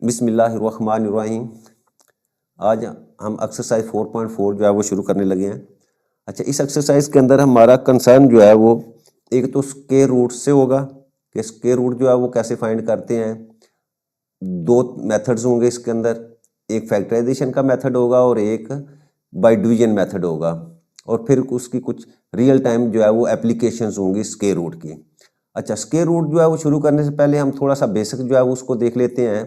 बिस्मिल्लाहिर्रहमानिर्रहीम। आज हम एक्सरसाइज 4.4 जो है वो शुरू करने लगे हैं। अच्छा, इस एक्सरसाइज के अंदर हमारा कंसर्न जो है वो एक तो स्क्वायर रूट से होगा कि स्क्वायर रूट जो है वो कैसे फाइंड करते हैं। दो मेथड्स होंगे इसके अंदर, एक फैक्टराइजेशन का मेथड होगा और एक बाय डिवीजन मेथड होगा, और फिर उसकी कुछ रियल टाइम जो है वो एप्लीकेशंस होंगी स्क्वायर रूट की। अच्छा, स्क्वायर रूट जो है वो शुरू करने से पहले हम थोड़ा सा बेसिक जो है वो उसको देख लेते हैं।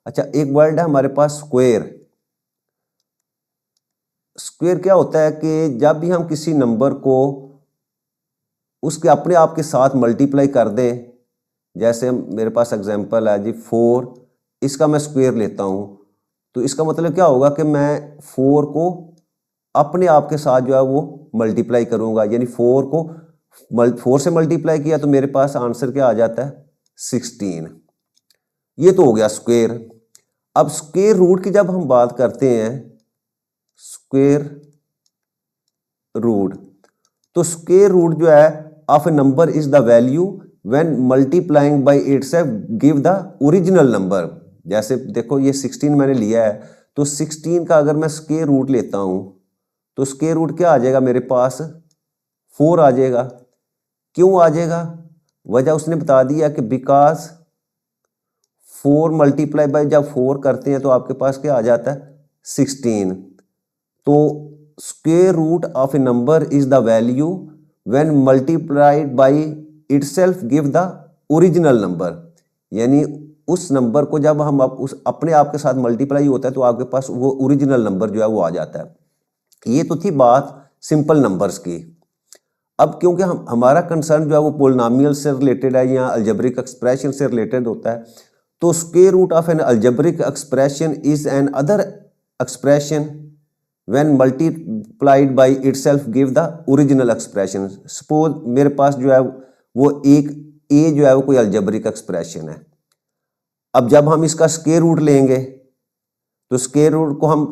अच्छा, एक वर्ड है हमारे पास स्क्वायर। स्क्वायर क्या होता है कि जब भी हम किसी नंबर को उसके अपने आप के साथ मल्टीप्लाई कर दें, जैसे मेरे पास एग्जांपल है जी 4, इसका मैं स्क्वायर लेता हूं, तो इसका मतलब क्या होगा कि मैं 4 को अपने आप के साथ जो है वो मल्टीप्लाई करूंगा, यानी 4 को 4 से मल्टीप्लाई किया तो मेरे पास आंसर क्या आ जाता है 16। ये तो हो गया स्क्वायर। अब स्क्वायर रूट की जब हम बात करते हैं, स्क्वायर रूट, तो स्क्वायर रूट जो है of a number is the value when multiplying by itself give the original number. जैसे देखो ये 16 मैंने लिया है, तो 16 का अगर मैं स्क्वायर रूट लेता हूं तो स्क्वायर रूट क्या आ जाएगा मेरे पास 4 आ जाएगा। क्यों आ जाएगा? वजह उसने बता दिया कि बिकॉज 4 मल्टीप्लाई बाय जब 4 करते हैं तो आपके पास क्या आ जाता है 16। तो square root of a number is the value when multiplied by itself give the original number, यानी उस नंबर को जब हम उस अपने आप के साथ मल्टीप्लाई होता है तो आपके पास वो ओरिजिनल नंबर जो है वो आ जाता है। ये तो थी बात सिंपल नंबर्स की। अब क्योंकि हमारा कंसर्न जो है वो पोलिनोमियल से रिलेटेड है या अलजेब्रिक एक्सप्रेशन से रिलेटेड होता है, तो square root of an algebraic expression is an other expression when multiplied by itself give the original expression. Suppose मेरे पास जो है वो एक ए जो है वो कोई अलजेब्रिक एक्सप्रेशन है। अब जब हम इसका स्क्वायर रूट लेंगे तो स्क्वायर रूट को हम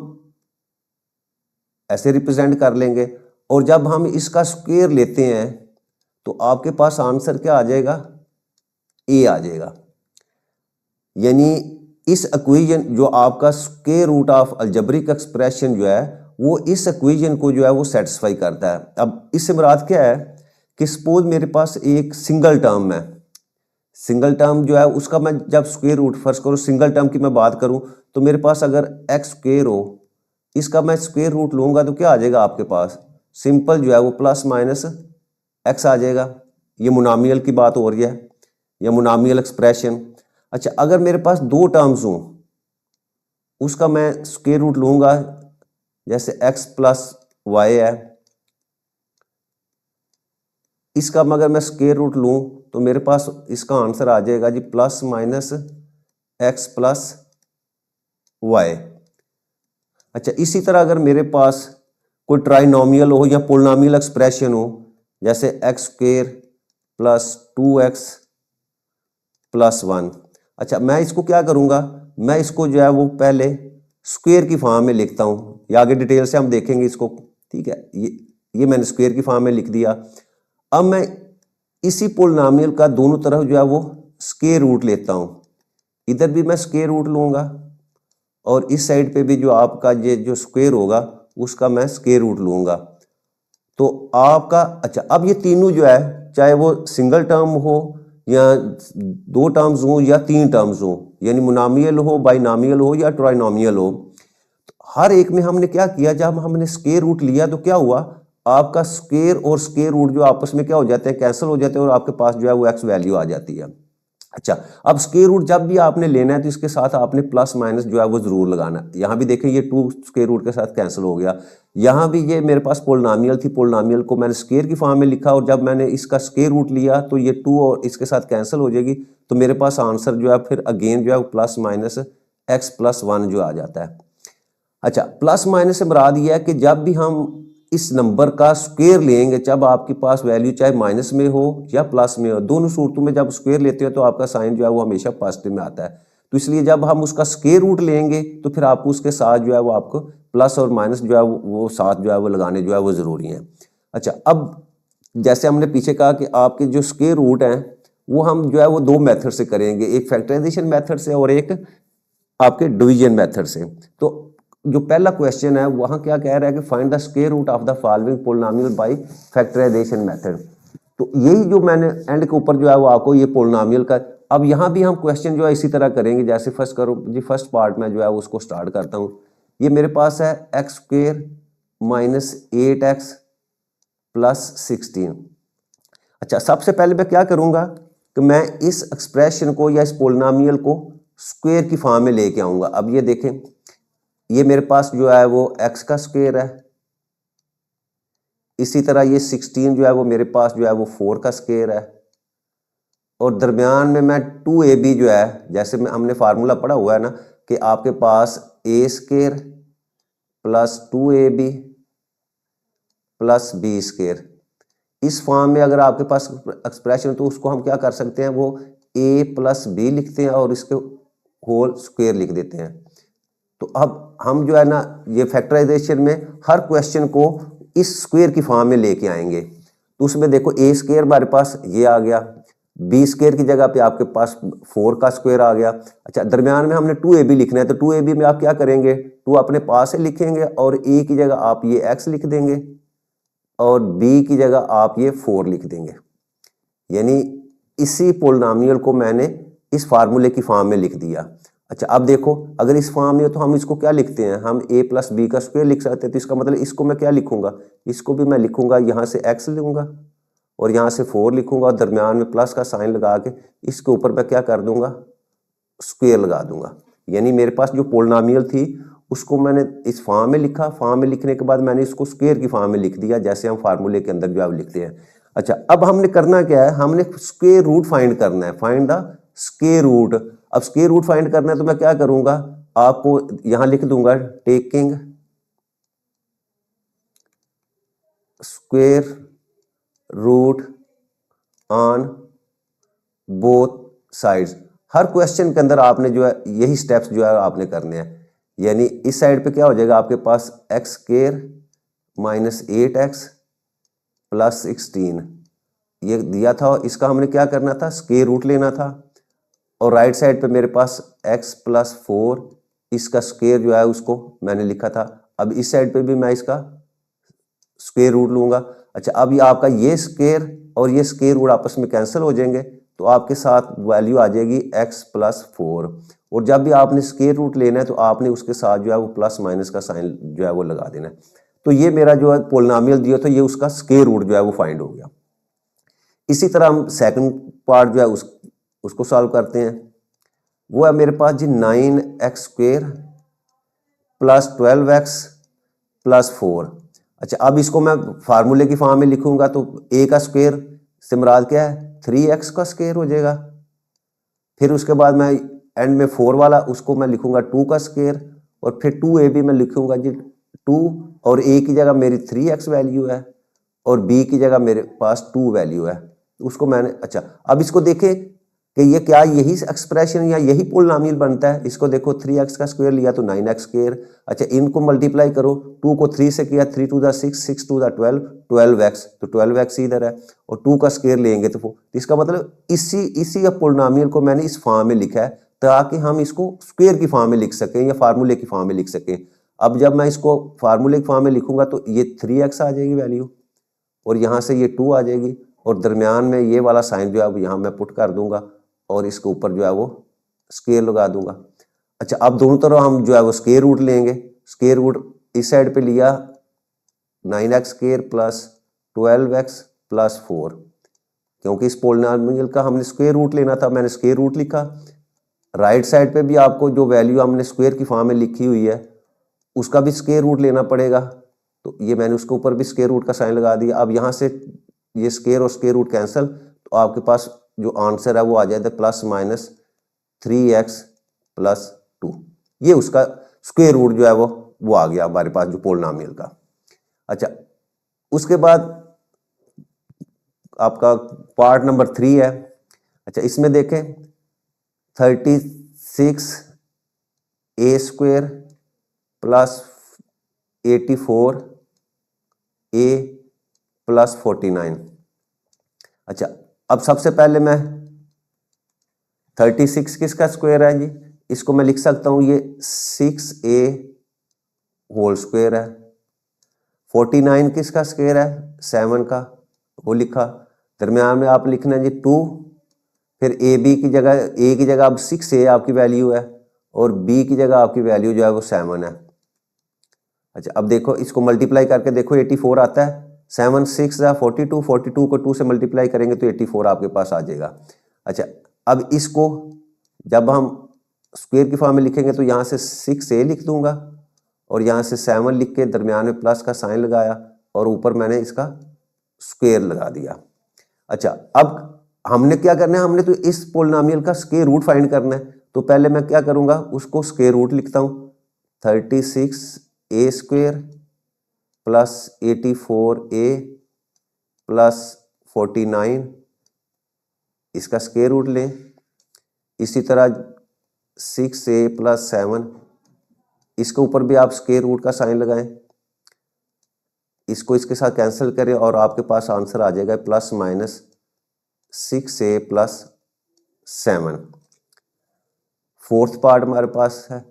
ऐसे रिप्रेजेंट कर लेंगे, और जब हम इसका स्क्वायर लेते हैं तो आपके पास आंसर क्या आ जाएगा ए आ जाएगा। यानी इस इक्वेशन जो आपका square root of algebraic expression जो है वो इस इक्वेशन को जो है वो सेटिस्फाई करता है। अब इससे मुराद क्या है कि सपोज मेरे पास एक सिंगल टर्म है, सिंगल टर्म जो है उसका मैं जब स्क्वायर रूट, फर्स्ट करो सिंगल टर्म की मैं बात करूं तो मेरे पास अगर एक्स स्क्वायर हो, इसका मैं स्क्वायर रूट लूंगा तो क्या आ जाएगा आपके पास सिंपल जो है वो प्लस माइनस एक्स आ जाएगा। ये मोनोमियल की बात हो रही है या मोनोमियल एक्सप्रेशन। अच्छा, अगर मेरे पास दो टर्म्स हों उसका मैं स्क्वायर रूट लूंगा, जैसे x प्लस वाई है, इसका अगर मैं स्क्वायर रूट लूं तो मेरे पास इसका आंसर आ जाएगा जी plus minus X plus Y. अच्छा, इसी तरह अगर मेरे पास कोई ट्राइनोमियल हो या पोलिनोमियल एक्सप्रेशन हो, जैसे x square plus 2x plus 1। अच्छा, मैं इसको क्या करूंगा, मैं इसको जो है वो पहले स्क्वायर की फॉर्म में लिखता हूं, ये आगे डिटेल से हम देखेंगे इसको, ठीक है। ये मैंने स्क्वायर की फॉर्म में लिख दिया। अब मैं इसी पोलिनोमियल का दोनों तरफ जो है वो स्क्वायर रूट लेता हूं, इधर भी मैं स्क्वायर रूट लूंगा और इस साइड पे भी जो आपका ये जो स्क्वायर होगा उसका मैं स्क्वायर रूट लूंगा। तो आपका अच्छा, अब ये तीनों जो है चाहे वो सिंगल टर्म हो या दो टर्म्स हो या तीन टर्म्स हो, यानी मोनोमियल हो, बाइनोमियल हो या ट्राइनोमियल हो, तो हर एक में हमने क्या किया, जब हमने स्क्वायर रूट लिया तो क्या हुआ, आपका स्क्वायर और स्क्वायर रूट जो आपस में क्या हो जाते हैं, कैंसिल हो जाते हैं और आपके पास जो है वो एक्स वैल्यू आ जाती है। अच्छा, अब स्क्वायर रूट जब भी आपने लेना है तो इसके साथ आपने प्लस माइनस जो है वो जरूर लगाना। यहां भी देखें ये 2 स्क्वायर रूट के साथ कैंसिल हो गया। यहां भी ये मेरे पास पोलिनोमियल थी, पोलिनोमियल को मैंने स्क्वायर की फॉर्म में लिखा और जब मैंने इसका स्क्वायर रूट लिया तो ये 2 और इसके साथ कैंसिल हो जाएगी, तो मेरे पास आंसर जो है फिर अगेन जो है प्लस माइनस एक्स प्लस 1 जो आ जाता है। अच्छा, प्लस माइनस से मुराद ये है कि जब भी हम इस नंबर का स्क्वायर लेंगे, जब आपके पास वैल्यू चाहे माइनस में हो या प्लस में हो, दोनों सूरतों में जब स्क्वायर लेते हो तो आपका साइन जो है वो हमेशा पॉजिटिव में आता है। तो इसलिए जब हम उसका स्क्वायर रूट लेंगे तो फिर आपको उसके साथ जो है वो आपको प्लस और माइनस जो है वो साथ जो है वो लगाने जो है वो ज़रूरी है। अच्छा, अब जैसे हमने पीछे कहा कि आपके जो स्क्वायर रूट हैं वो हम जो है वो दो मेथड से करेंगे, एक फैक्टराइजेशन मेथड से और एक आपके डिवीजन मेथड से। तो जो पहला क्वेश्चन है वहां क्या कह रहा है कि find the square root of the following polynomial by factorisation method. तो यही जो मैंने एंड के ऊपर जो है वो आपको ये पोलिनोमियल का, अब यहाँ भी हम क्वेश्चन जो है इसी तरह करेंगे जैसे फर्स्ट करो जी, फर्स्ट पार्ट में जो है उसको स्टार्ट करता हूँ। ये मेरे पास है x square minus 8x plus 16। अच्छा, सबसे पहले मैं क्या करूंगा कि मैं इस एक्सप्रेशन को या इस पोलिनोमियल को स्क्वायर की फॉर्म में लेके आऊंगा। अब ये देखें, ये मेरे पास जो है वो x का स्क्वायर है, इसी तरह ये 16 जो है वो मेरे पास जो है वो 4 का स्क्वायर है, और दरमियान में मैं 2ab जो है, जैसे में हमने फार्मूला पढ़ा हुआ है ना कि आपके पास a square plus 2ab plus b square, इस फॉर्म में अगर आपके पास एक्सप्रेशन तो उसको हम क्या कर सकते हैं, वो a प्लस बी लिखते हैं और इसके होल स्क्वायर लिख देते हैं। तो अब हम जो है ना ये फैक्टराइजेशन में हर क्वेश्चन को इस स्क्वायर की फॉर्म में लेके आएंगे। तो उसमें देखो a स्क्वायर हमारे पास ये आ गया, b स्क्वायर की जगह पे आपके पास 4 का स्क्वायर आ गया। अच्छा, दरमियान में हमने 2ab लिखना है, तो 2ab में आप क्या करेंगे, 2 अपने पास से लिखेंगे और a की जगह आप ये x लिख देंगे और b की जगह आप ये 4 लिख देंगे। यानी इसी पोलिनोमियल को मैंने इस फार्मूले की फॉर्म में लिख दिया। अच्छा, अब देखो अगर इस फॉर्म में तो हम इसको क्या लिखते हैं, हम a प्लस बी का स्क्वायर लिख सकते हैं। तो इसका मतलब इसको मैं क्या लिखूंगा, इसको भी मैं लिखूंगा, यहाँ से x लूंगा और यहाँ से 4 लिखूंगा और दरमियान में प्लस का साइन लगा के इसके ऊपर मैं क्या कर दूंगा, स्क्वायर लगा दूंगा। यानी मेरे पास जो पोलिनोमियल थी उसको मैंने इस फॉर्म में लिखा, फॉर्म में लिखने के बाद मैंने इसको स्क्वायर की फॉर्म में लिख दिया, जैसे हम फार्मूले के अंदर जो है लिखते हैं। अच्छा, अब हमने करना क्या है, हमने स्क्वायर रूट फाइंड करना है, फाइंड द स्क्वायर रूट। अब स्क्वायर रूट फाइंड करना है तो मैं क्या करूंगा, आपको यहां लिख दूंगा taking square root on both sides. हर क्वेश्चन के अंदर आपने जो है यही स्टेप्स जो है आपने करने हैं। यानी इस साइड पे क्या हो जाएगा, आपके पास X square minus 8x plus 16 ये दिया था, इसका हमने क्या करना था, स्क्वायर रूट लेना था। और राइट साइड पे मेरे पास x प्लस 4 इसका स्क्वायर जो है उसको मैंने लिखा था। अब इस साइड पे भी मैं इसका स्क्वायर रूट लूंगा। अच्छा, अब ये आपका ये स्क्वायर और ये स्क्वायर रूट आपस में कैंसिल हो जाएंगे, तो आपके साथ वैल्यू आ जाएगी x प्लस 4। और जब भी आपने स्क्वायर रूट लेना है तो आपने उसके साथ जो है वो प्लस माइनस का साइन जो है वो लगा देना है। तो ये मेरा जो है पोलिनोमियल दिया था, ये उसका स्क्वायर रूट जो है वो फाइंड हो गया। इसी तरह हम सेकंड पार्ट जो है उसको सॉल्व करते हैं। वो है मेरे पास जी 9x square plus 12x plus 4। अच्छा, अब इसको मैं फार्मूले की फॉर्म में लिखूंगा तो a का स्क्वायर से मुराद क्या है, 3x का स्क्वायर हो जाएगा। फिर उसके बाद मैं एंड में 4 वाला उसको मैं लिखूंगा 2 का स्क्वायर, और फिर 2ab में लिखूंगा जी 2, और a की जगह मेरी 3x वैल्यू है और b की जगह मेरे पास 2 वैल्यू है, उसको मैंने। अच्छा, अब इसको देखें कि ये क्या यही एक्सप्रेशन या यही पोलिनोमियल बनता है। इसको देखो 3x का स्क्वायर लिया तो 9x स्क्वायर। अच्छा, इनको मल्टीप्लाई करो, 2 को 3 से किया 3 to the 6, 6 to the 12, 12x, तो 12x इधर है और 2 का स्क्वायर लेंगे तो इसका मतलब इसी पोलिनोमियल को मैंने इस फॉर्म में लिखा है ताकि हम इसको स्क्वायर की फॉर्म में लिख सकें या फार्मूले की फॉर्म में लिख सकें। अब जब मैं इसको फार्मूले की फॉर्म में लिखूंगा तो ये 3x आ जाएगी वैल्यू और यहाँ से ये 2 आ जाएगी और दरमियान में ये वाला साइन जो है यहाँ मैं पुट कर दूंगा और इसके ऊपर जो है वो स्क्वायर लगा दूंगा। अच्छा, अब दोनों तरफ हम जो है वो स्क्वायर रूट लेंगे। स्क्वायर रूट इस साइड पे लिया 9x square plus 12x plus 4, क्योंकि इस पोलिनोमियल का हमने स्क्वायर रूट लेना था, मैंने स्क्वायर रूट लिखा। राइट साइड पे भी आपको जो वैल्यू हमने स्क्वायर की फॉर्म में लिखी हुई है उसका भी स्क्वायर रूट लेना पड़ेगा, तो ये मैंने उसके ऊपर भी स्क्वायर रूट का साइन लगा दिया। अब यहाँ से ये स्क्वायर और स्क्वायर रूट कैंसिल, तो आपके पास जो आंसर है वो आ जाएगा प्लस माइनस 3x प्लस 2। ये उसका स्क्वायर रूट जो है वो आ गया हमारे पास जो पोलिनोमियल का। अच्छा, उसके बाद आपका पार्ट नंबर 3 है। अच्छा, इसमें देखें 36 a square plus 84 a plus 49। अच्छा, अब सबसे पहले मैं 36 किसका स्क्वायर है जी, इसको मैं लिख सकता हूँ, ये 6a होल स्क्वायर है। 49 किसका स्क्वायर है? 7 का, वो लिखा। दरम्यान में आप लिखना है जी 2, फिर ए बी की जगह, ए की जगह अब 6a आपकी वैल्यू है और बी की जगह आपकी वैल्यू जो है वो 7 है। अच्छा, अब देखो इसको मल्टीप्लाई करके देखो 84 आता है। 7 6 42, 42 को 2 से मल्टीप्लाई करेंगे तो 84 आपके पास आ जाएगा। अच्छा, अब इसको जब हम स्क्वायर की फॉर्म में लिखेंगे तो यहाँ से 6a लिख दूंगा और यहाँ से 7 लिख के दरमियान में प्लस का साइन लगाया और ऊपर मैंने इसका स्क्वायर लगा दिया। अच्छा, अब हमने क्या करना है, हमने तो इस पोलिनोमियल का स्क्वायर रूट फाइंड करना है। तो पहले मैं क्या करूंगा, उसको स्क्वायर रूट लिखता हूँ। 36a square plus 84a plus 49, इसका स्क्वायर रूट लें। इसी तरह 6a प्लस 7, इसके ऊपर भी आप स्क्वायर रूट का साइन लगाएं। इसको इसके साथ कैंसिल करें और आपके पास आंसर आ जाएगा plus minus 6a plus 7। Fourth part हमारे पास है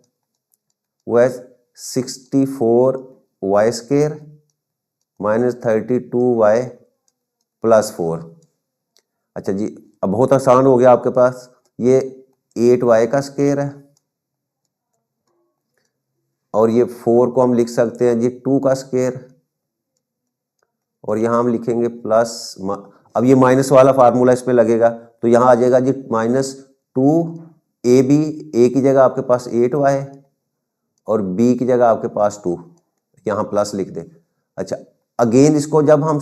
वो है 64y square minus 32y plus 4। अच्छा जी, अब बहुत आसान हो गया आपके पास। ये 8y का स्क्वायर है और ये 4 को हम लिख सकते हैं जी 2 का स्क्वायर, और यहाँ हम लिखेंगे प्लस, अब ये माइनस वाला फार्मूला इसमें लगेगा तो यहाँ आ जाएगा जी -2ab, ए की जगह आपके पास 8y और b की जगह आपके पास 2, यहाँ प्लस लिख दें। अच्छा, अगेन इसको जब हम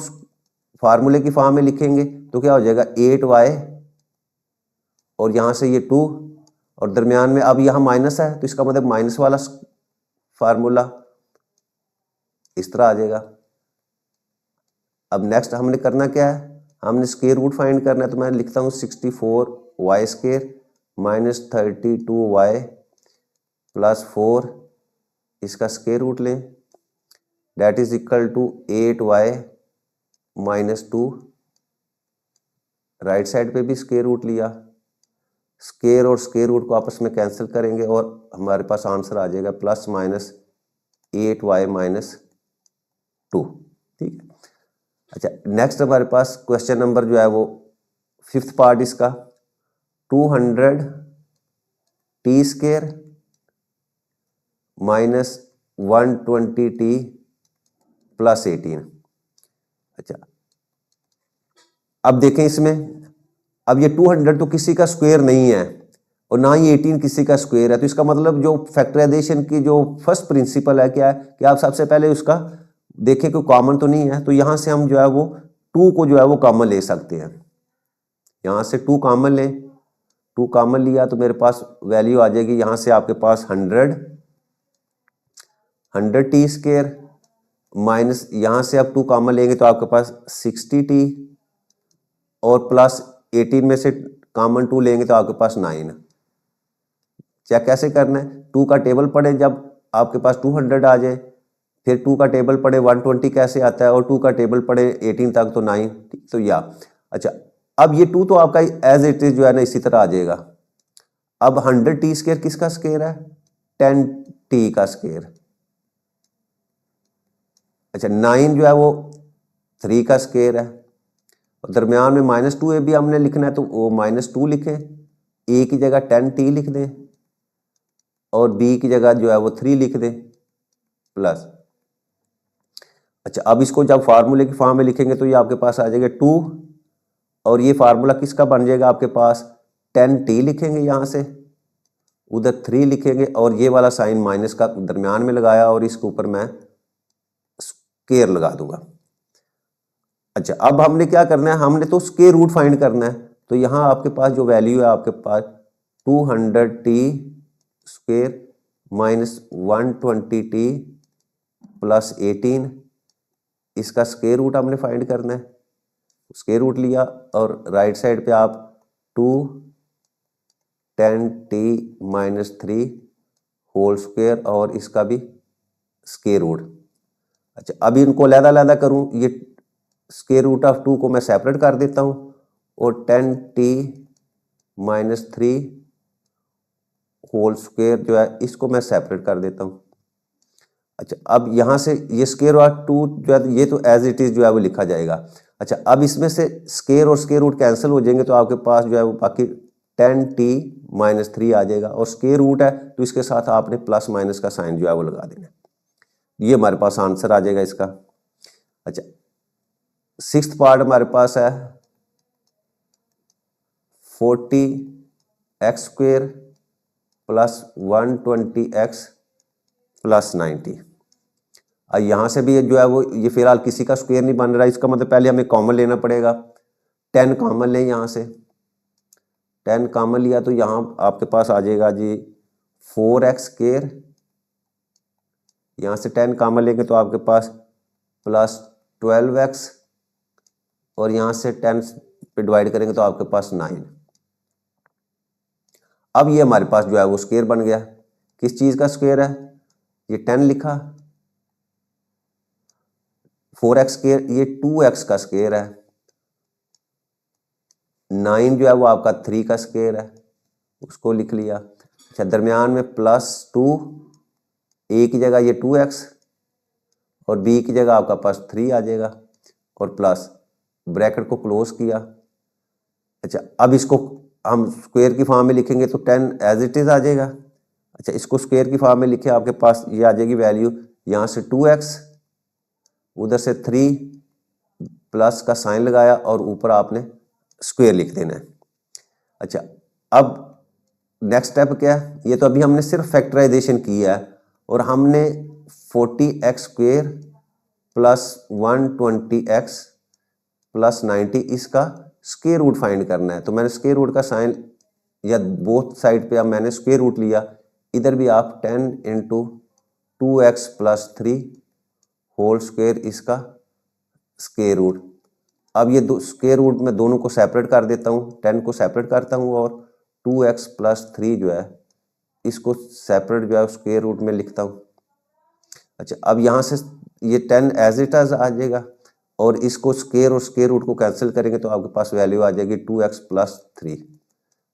फार्मूले की फॉर्म में लिखेंगे तो क्या हो जाएगा 8y और यहाँ से ये 2 और दरमियान में अब यहाँ माइनस है तो इसका मतलब माइनस वाला फार्मूला इस तरह आ जाएगा। अब नेक्स्ट हमने करना क्या है, हमने स्क्वायर रूट फाइंड करना है। तो मैं लिखता हूँ 64y square minus 32y plus 4, इसका स्क्वायर रूट लें, that is equal to 8y minus 2। Right side पे भी स्क्वायर रूट लिया, स्क्वायर और स्क्वायर रूट को आपस में कैंसिल करेंगे और हमारे पास आंसर आ जाएगा प्लस माइनस 8y माइनस 2। ठीक है। अच्छा, नेक्स्ट हमारे पास क्वेश्चन नंबर जो है वो फिफ्थ पार्ट इसका 200t square minus 120t plus 18। अच्छा, अब देखें इसमें, अब ये 200 तो किसी का स्क्वायर नहीं है और ना ही 18 किसी का स्क्वायर है, तो इसका मतलब जो फैक्टराइजेशन की जो फर्स्ट प्रिंसिपल है क्या है कि आप सबसे पहले उसका देखें कि कॉमन तो नहीं है। तो यहां से हम जो है वो 2 को जो है वो कॉमन ले सकते हैं। यहां से 2 कॉमन लें, 2 कॉमन लिया तो मेरे पास वैल्यू आ जाएगी यहां से आपके पास 100t स्क्वायर माइनस, यहां से आप 2 कॉमन लेंगे तो आपके पास 60t और प्लस 18 में से कॉमन 2 लेंगे तो आपके पास 9। चेक कैसे करना है, 2 का टेबल पढ़े जब आपके पास 200 आ जाए, फिर 2 का टेबल पढ़े 120 कैसे आता है और 2 का टेबल पढ़े 18 तक तो 9। तो या अच्छा, अब ये 2 तो आपका एज इट इज जो है ना इसी तरह आ जाएगा। अब 100t स्क्वायर किसका स्क्वायर है? 10t का स्क्वायर। अच्छा, 9 जो है वो 3 का स्क्वायर है और दरमियान में -2a भी हमने लिखना है तो वो -2 लिखें, a की जगह 10t लिख दें और b की जगह जो है वो 3 लिख दें प्लस। अच्छा, अब इसको जब फार्मूले की फॉर्म में लिखेंगे तो ये आपके पास आ जाएगा 2 और ये फार्मूला किसका बन जाएगा आपके पास 10t लिखेंगे, यहाँ से उधर 3 लिखेंगे और ये वाला साइन माइनस का दरमियान में लगाया और इसके ऊपर मैं स्क्वायर लगा दूंगा। अच्छा, अब हमने क्या करना है, हमने तो स्क्वायर रूट फाइंड करना है। तो यहाँ आपके पास जो वैल्यू है आपके पास 200t square minus 120t plus 18, इसका स्क्वायर रूट हमने फाइंड करना है। स्क्वायर रूट लिया और राइट साइड पे आप 210t माइनस 3 होल स्क्वायर और इसका भी स्क्वायर रूट। अच्छा, अभी इनको अलग-अलग करूं, ये स्क्वायर रूट ऑफ 2 को मैं सेपरेट कर देता हूं और 10t माइनस 3 होल स्क्वायर जो है इसको मैं सेपरेट कर देता हूँ। अच्छा, अब यहाँ से ये स्क्वायर रूट 2 जो है ये तो एज इट इज जो है वो लिखा जाएगा। अच्छा, अब इसमें से स्क्वायर और स्क्वायर रूट कैंसिल हो जाएंगे तो आपके पास जो है वो बाकी 10t-3 आ जाएगा, और स्क्वायर रूट है तो इसके साथ आपने प्लस माइनस का साइन जो है वो लगा देना है। ये हमारे पास आंसर आ जाएगा इसका। अच्छा, सिक्स्थ पार्ट हमारे पास है 40x² प्लस 120x प्लस 90। अब यहाँ से भी ये जो है वो ये फिलहाल किसी का स्क्वायर नहीं बन रहा, इसका मतलब पहले हमें कॉमन लेना पड़ेगा। 10 कॉमन लें, यहाँ से 10 कॉमन लिया तो यहाँ आपके पास आ जाएगा जी 4x²। यहाँ से 10 कॉमन लेंगे तो आपके पास प्लस 12x, और यहाँ से 10 पे डिवाइड करेंगे तो आपके पास 9। अब ये हमारे पास जो है वो स्क्वायर बन गया। किस चीज़ का स्क्वायर है? ये 10 लिखा, 4x², ये 2x का स्क्वायर है, 9 जो है वो आपका 3 का स्क्वायर है, उसको लिख लिया। अच्छा, दरमियान में +2, a की जगह ये 2x और b की जगह आपका पास 3 आ जाएगा, और प्लस ब्रैकेट को क्लोज किया। अच्छा, अब इसको हम स्क्वायर की फॉर्म में लिखेंगे तो 10 एज इट इज आ जाएगा। अच्छा, इसको स्क्वायर की फॉर्म में लिखे, आपके पास ये आ जाएगी वैल्यू, यहाँ से 2x, उधर से 3 प्लस का साइन लगाया और ऊपर आपने स्क्वायर लिख देना है। अच्छा, अब नेक्स्ट स्टेप क्या है? ये तो अभी हमने सिर्फ फैक्टराइजेशन किया है, और हमने 40x² प्लस 120x प्लस 90 इसका स्क्वायर रूट फाइंड करना है। तो मैंने स्क्वायर रूट का साइन या बोथ साइड पे अब मैंने स्क्वायर रूट लिया, इधर भी आप 10 into 2x plus 3 whole square इसका स्क्वायर रूट। अब ये दो स्क्वायर रूट में दोनों को सेपरेट कर देता हूँ, 10 को सेपरेट करता हूँ और 2x प्लस 3 जो है इसको सेपरेट जो है स्क्वायर रूट में लिखता हूँ। अच्छा, अब यहाँ से ये 10 एज इट इज आ जाएगा, और इसको स्क्वायर और स्क्वायर रूट को कैंसिल करेंगे तो आपके पास वैल्यू आ जाएगी 2x प्लस 3,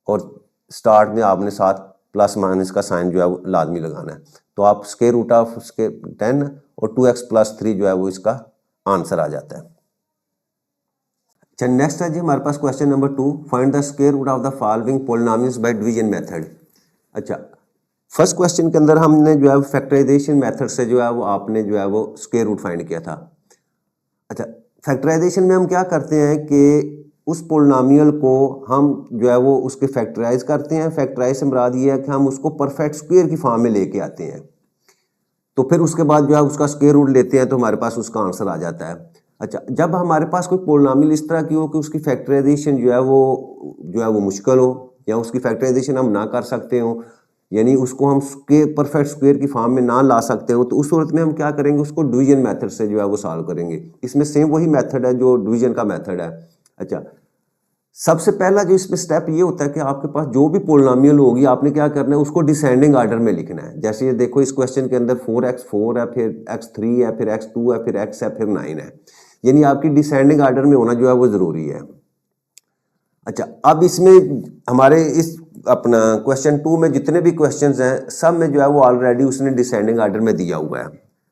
और स्टार्ट में आपने साथ प्लस माइनस का साइन जो है वो लाजमी लगाना है। तो आप स्क्वायर रूट ऑफ 10 और 2x प्लस 3 जो है वो इसका आंसर आ जाता है। अच्छा, नेक्स्ट है जी हमारे पास question number 2, find the square root of the following polynomials by division method. अच्छा, फर्स्ट क्वेश्चन के अंदर हमने जो है फैक्टराइजेशन मेथड से जो है वो आपने जो है वो स्क्वायर रूट फाइंड किया था। अच्छा, फैक्टराइजेशन में हम क्या करते हैं कि उस पोलिनोमियल को हम जो है वो उसके फैक्टराइज करते हैं। फैक्टराइज से मुराद ये है कि हम उसको परफेक्ट स्क्वायर की फॉर्म में लेके आते हैं, तो फिर उसके बाद जो है उसका स्क्वायर रूट लेते हैं तो हमारे पास उसका आंसर आ जाता है। अच्छा, जब हमारे पास कोई पोलिनोमियल इस तरह की हो कि उसकी फैक्टराइजेशन जो है वो मुश्किल हो, या उसकी फैक्टराइजेशन हम ना कर सकते हो, यानी उसको हम परफेक्ट स्क्वायर की फॉर्म में ना ला सकते हो, तो उस सूरत में हम क्या करेंगे, उसको डिवीजन मेथड से जो है वो सॉल्व करेंगे। इसमें सेम वही मेथड है जो डिवीजन का मेथड है। अच्छा, सबसे पहला जो इसमें स्टेप ये होता है कि आपके पास जो भी पोलिनोमियल होगी आपने क्या करना है, उसको डिसेंडिंग ऑर्डर में लिखना है। जैसे ये देखो, इस क्वेश्चन के अंदर 4x4 है, फिर x3 है, फिर x2 है, फिर x है, फिर 9 है, यानी आपकी डिसेंडिंग ऑर्डर में होना जो है वो जरूरी है। अच्छा, अब इसमें हमारे इस अपना क्वेश्चन 2 में जितने भी क्वेश्चंस हैं सब में जो है वो ऑलरेडी उसने डिसेंडिंग ऑर्डर में दिया हुआ है,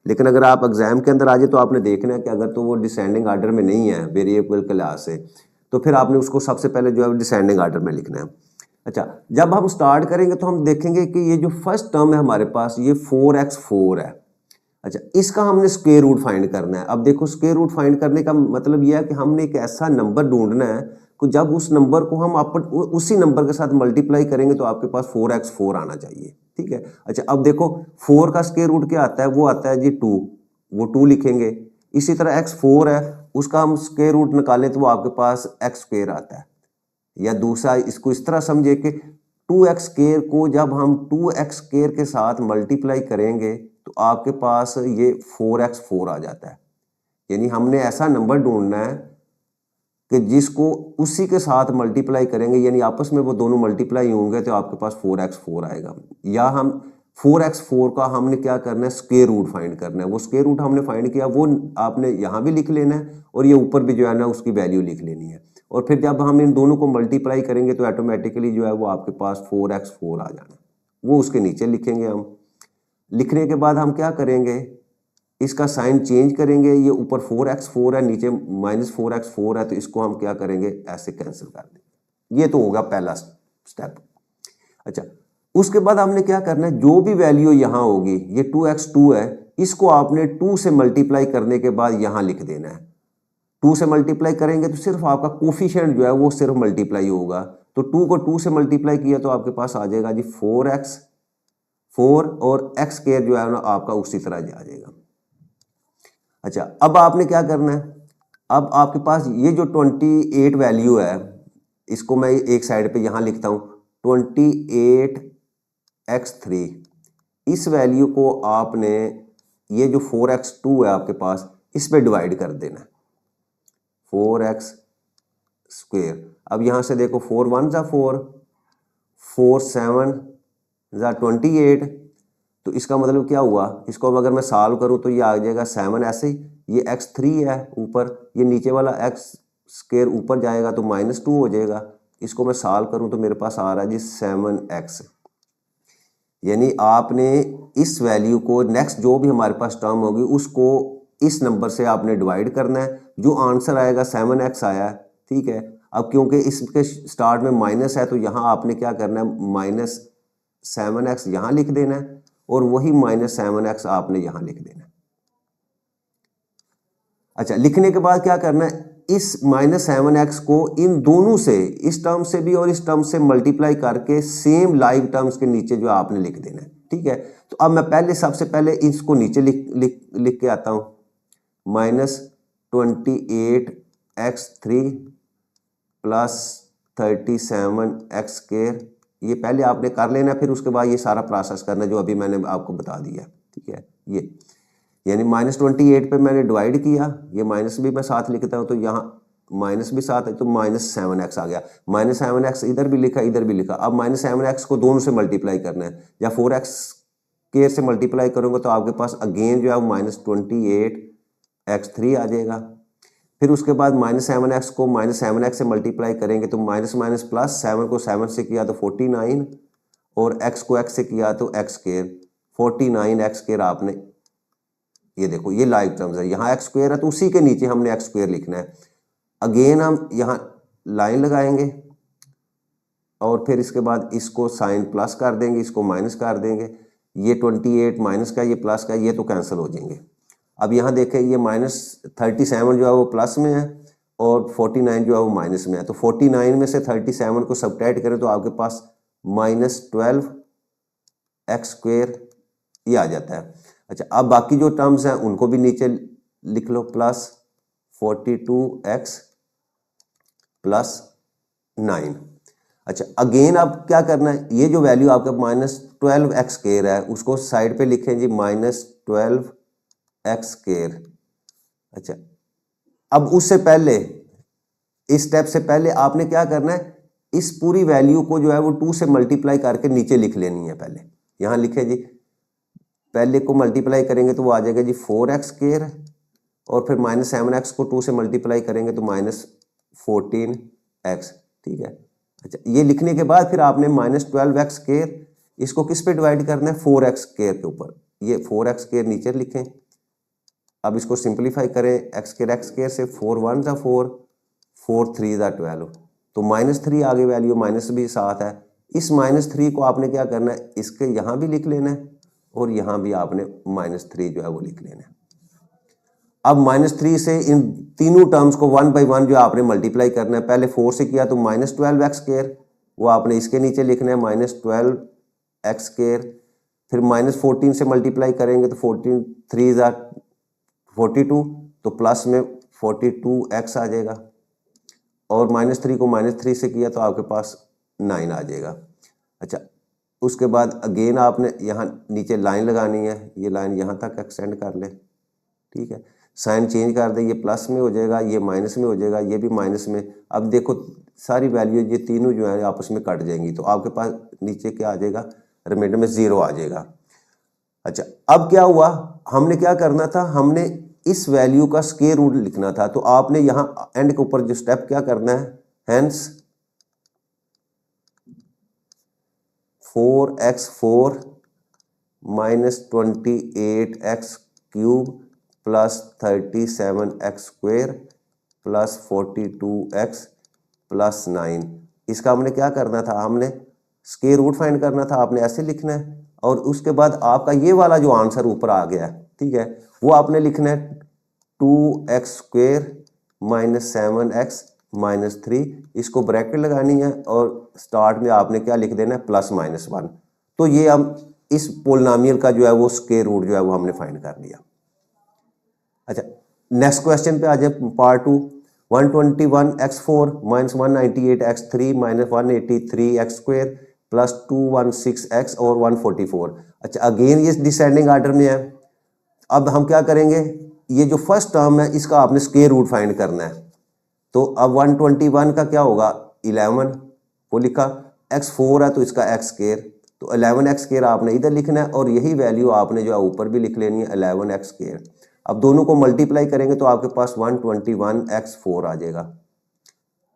लेकिन अगर आप एग्जाम के अंदर आ जाए तो आपने देखना है कि अगर तो वो डिसेंडिंग ऑर्डर में नहीं है वेरिएबल के लिहाज से, तो फिर आपने उसको सबसे पहले जो है डिसेंडिंग ऑर्डर में लिखना है। अच्छा, जब हम स्टार्ट करेंगे तो हम देखेंगे कि ये जो फर्स्ट टर्म है हमारे पास ये 4x4 है। अच्छा, इसका हमने स्क्वायर रूट फाइंड करना है। अब देखो, स्क्वायर रूट फाइंड करने का मतलब यह है कि हमने एक ऐसा नंबर ढूंढना है कि जब उस नंबर को हम उसी नंबर के साथ मल्टीप्लाई करेंगे तो आपके पास 4x4 आना चाहिए। ठीक है। अच्छा, अब देखो 4 का स्क्वायर रूट क्या आता है, वो आता है जी 2, वो 2 लिखेंगे। इसी तरह x4 है, उसका हम स्क्वायर रूट निकालें तो वो आपके पास x² आता है। या दूसरा इसको इस तरह समझे कि 2x² को जब हम 2x² के साथ मल्टीप्लाई करेंगे तो आपके पास ये 4x4 आ जाता है। यानी हमने ऐसा नंबर ढूंढना है कि जिसको उसी के साथ मल्टीप्लाई करेंगे, यानी आपस में वो दोनों मल्टीप्लाई होंगे तो आपके पास 4x4 आएगा। या हम 4x4 का हमने क्या करना है, स्क्वायर रूट फाइंड करना है। वो स्क्वायर रूट हमने फाइंड किया, वो आपने यहाँ भी लिख लेना है और ये ऊपर भी जो है ना उसकी वैल्यू लिख लेनी है। और फिर जब हम इन दोनों को मल्टीप्लाई करेंगे तो ऑटोमेटिकली जो है वो आपके पास 4x4 आ जाना है। वो उसके नीचे लिखेंगे हम। लिखने के बाद हम क्या करेंगे, इसका साइन चेंज करेंगे, ये ऊपर 4x4 है, नीचे -4x4 है, तो इसको हम क्या करेंगे, ऐसे कैंसिल कर देंगे। ये तो होगा पहला स्टेप। अच्छा, उसके बाद हमने क्या करना है, जो भी वैल्यू यहाँ होगी, ये 2x2 है, इसको आपने 2 से मल्टीप्लाई करने के बाद यहाँ लिख देना है। 2 से मल्टीप्लाई करेंगे तो सिर्फ आपका कोफिशिएंट जो है वो सिर्फ मल्टीप्लाई होगा, तो 2 को 2 से मल्टीप्लाई किया तो आपके पास आ जाएगा जी 4 और x स्क्वायर जो है ना आपका उसी तरह आ जाएगा। अच्छा, अब आपने क्या करना है, अब आपके पास ये जो 28 वैल्यू है, इसको मैं एक साइड पे यहाँ लिखता हूँ 28x3, इस वैल्यू को आपने ये जो 4x2 है आपके पास, इस पे डिवाइड कर देना है 4x स्क्वायर। अब यहाँ से देखो 4 1 जा 4, 4 7 जा 28, तो इसका मतलब क्या हुआ, इसको अगर मैं सॉल्व करूँ तो ये आ जाएगा 7, ऐसे ही ये x3 है ऊपर, ये नीचे वाला x स्क्वायर ऊपर जाएगा तो -2 हो जाएगा। इसको मैं सॉल्व करूँ तो मेरे पास आ रहा है जी 7x। यानी आपने इस वैल्यू को नेक्स्ट जो भी हमारे पास टर्म होगी उसको इस नंबर से आपने डिवाइड करना है, जो आंसर आएगा 7x आया है, ठीक है। अब क्योंकि इसके स्टार्ट में माइनस है तो यहाँ आपने क्या करना है, -7x यहाँ लिख देना है और वही -7x आपने यहाँ लिख देना है। अच्छा, लिखने के बाद क्या करना है, इस -7x को इन दोनों से, इस टर्म से भी और इस टर्म से मल्टीप्लाई करके सेम लाइव टर्म्स के नीचे जो आपने लिख देना है, ठीक है। तो अब मैं सबसे पहले इसको नीचे लिख के आता हूं, -28x3 प्लस 37x स्क्वायर, ये पहले आपने कर लेना, फिर उसके बाद ये सारा प्रोसेस करना जो अभी मैंने आपको बता दिया, ठीक है। ये यानी -28 पे मैंने डिवाइड किया, ये माइनस भी मैं साथ लिखता हूँ तो यहाँ माइनस भी साथ है तो -7x आ गया, -7x इधर भी लिखा इधर भी लिखा। अब -7x को दोनों से मल्टीप्लाई करना है, या 4x स्क्वायर से मल्टीप्लाई करूँगा तो आपके पास अगेन जो है -28x3 आ जाएगा। फिर उसके बाद -7x को -7x से मल्टीप्लाई करेंगे तो माइनस माइनस प्लस, 7 को 7 से किया तो 49 और x को x से किया तो x स्क्वायर, 49x स्क्वायर आपने, ये देखो ये लाइव टर्म्स है, यहाँ एक्स स्क्वायर है तो उसी के नीचे हमने एक्स स्क्वायर लिखना है। अगेन हम यहाँ लाइन लगाएंगे और फिर इसके बाद इसको साइन प्लस कर देंगे, इसको माइनस कर देंगे, ये 28 माइनस का ये प्लस का ये तो कैंसिल हो जाएंगे। अब यहाँ देखें ये -37 जो है वो प्लस में है और 49 जो है वो माइनस में है, तो 49 में से 37 को सब्ट्रैक्ट करें तो आपके पास -12x स्क्वायर ये आ जाता है। अच्छा, अब बाकी जो टर्म्स हैं उनको भी नीचे लिख लो, +42x + 9। अच्छा, अगेन अब क्या करना है, ये जो वैल्यू आपका -12x स्क्वायर है उसको साइड पे लिखें जी -12x स्क्वायर। अच्छा, अब उससे पहले, इस स्टेप से पहले आपने क्या करना है, इस पूरी वैल्यू को जो है वो 2 से मल्टीप्लाई करके नीचे लिख लेनी है। पहले यहाँ लिखे जी, पहले को मल्टीप्लाई करेंगे तो वो आ जाएगा जी 4x स्क्वायर और फिर -7x को 2 से मल्टीप्लाई करेंगे तो -14x, ठीक है। अच्छा, ये लिखने के बाद फिर आपने -12x स्क्वायर इसको किस पे डिवाइड करना है, 4x स्क्वायर के ऊपर, ये 4x स्क्वायर नीचे लिखें। अब इसको सिंप्लीफाई करें, x स्क्वायर से 4 1 जा 4, 4 3 जा 12, तो -3 आगे वैल्यू, माइनस भी साथ है। इस -3 को आपने क्या करना है, इसके यहाँ भी लिख लेना है और यहाँ भी आपने -3 जो है वो लिख लेना है। अब -3 से इन तीनों टर्म्स को 1 बाई 1 जो आपने मल्टीप्लाई करना है। पहले 4 से किया तो -12x स्क्वायर, वो आपने इसके नीचे लिखना है -12x स्क्वायर। फिर -14 से मल्टीप्लाई करेंगे तो 14 3 ज़ा 42, तो प्लस में 42x आ जाएगा और -3 को -3 से किया तो आपके पास 9 आ जाएगा। अच्छा, उसके बाद अगेन आपने यहाँ नीचे लाइन लगानी है, ये लाइन यहाँ तक एक्सटेंड कर ले, ठीक है। साइन चेंज कर दे, ये प्लस में हो जाएगा, ये माइनस में हो जाएगा, ये भी माइनस में। अब देखो सारी वैल्यू ये तीनों जो है आपस में कट जाएंगी तो आपके पास नीचे क्या आ जाएगा, रिमाइंडर में 0 आ जाएगा। अच्छा, अब क्या हुआ, हमने क्या करना था, हमने इस वैल्यू का स्क्वायर रूट लिखना था, तो आपने यहाँ एंड के ऊपर जो स्टेप क्या करना है, hence 4x4 minus 28x³ plus 37x² plus 42x plus 9। इसका हमने क्या करना था, हमने स्क्वायर रूट फाइंड करना था, आपने ऐसे लिखना है और उसके बाद आपका ये वाला जो आंसर ऊपर आ गया है, ठीक है, वो आपने लिखना है 2x² माइनस 7x माइनस 3। इसको ब्रैकेट लगानी है और स्टार्ट में आपने क्या लिख देना है, प्लस माइनस 1। तो ये हम इस पोलिनोमियल का जो है वो स्क्वायर रूट जो है वो हमने फाइंड कर लिया। अच्छा, नेक्स्ट क्वेश्चन पे आ जाए, part 2। 121x4 minus 198x3 minus 183x² plus 216x और 144। अच्छा, अगेन ये डिसेंडिंग आर्डर में है। अब हम क्या करेंगे, ये जो फर्स्ट टर्म है इसका आपने स्क्वायर रूट फाइंड करना है। तो अब 121 का क्या होगा, 11 वो लिखा, x4 है तो इसका x², तो 11x² आपने इधर लिखना है और यही वैल्यू आपने जो है ऊपर भी लिख लेनी है 11x²। अब दोनों को मल्टीप्लाई करेंगे तो आपके पास 121x4 आ जाएगा।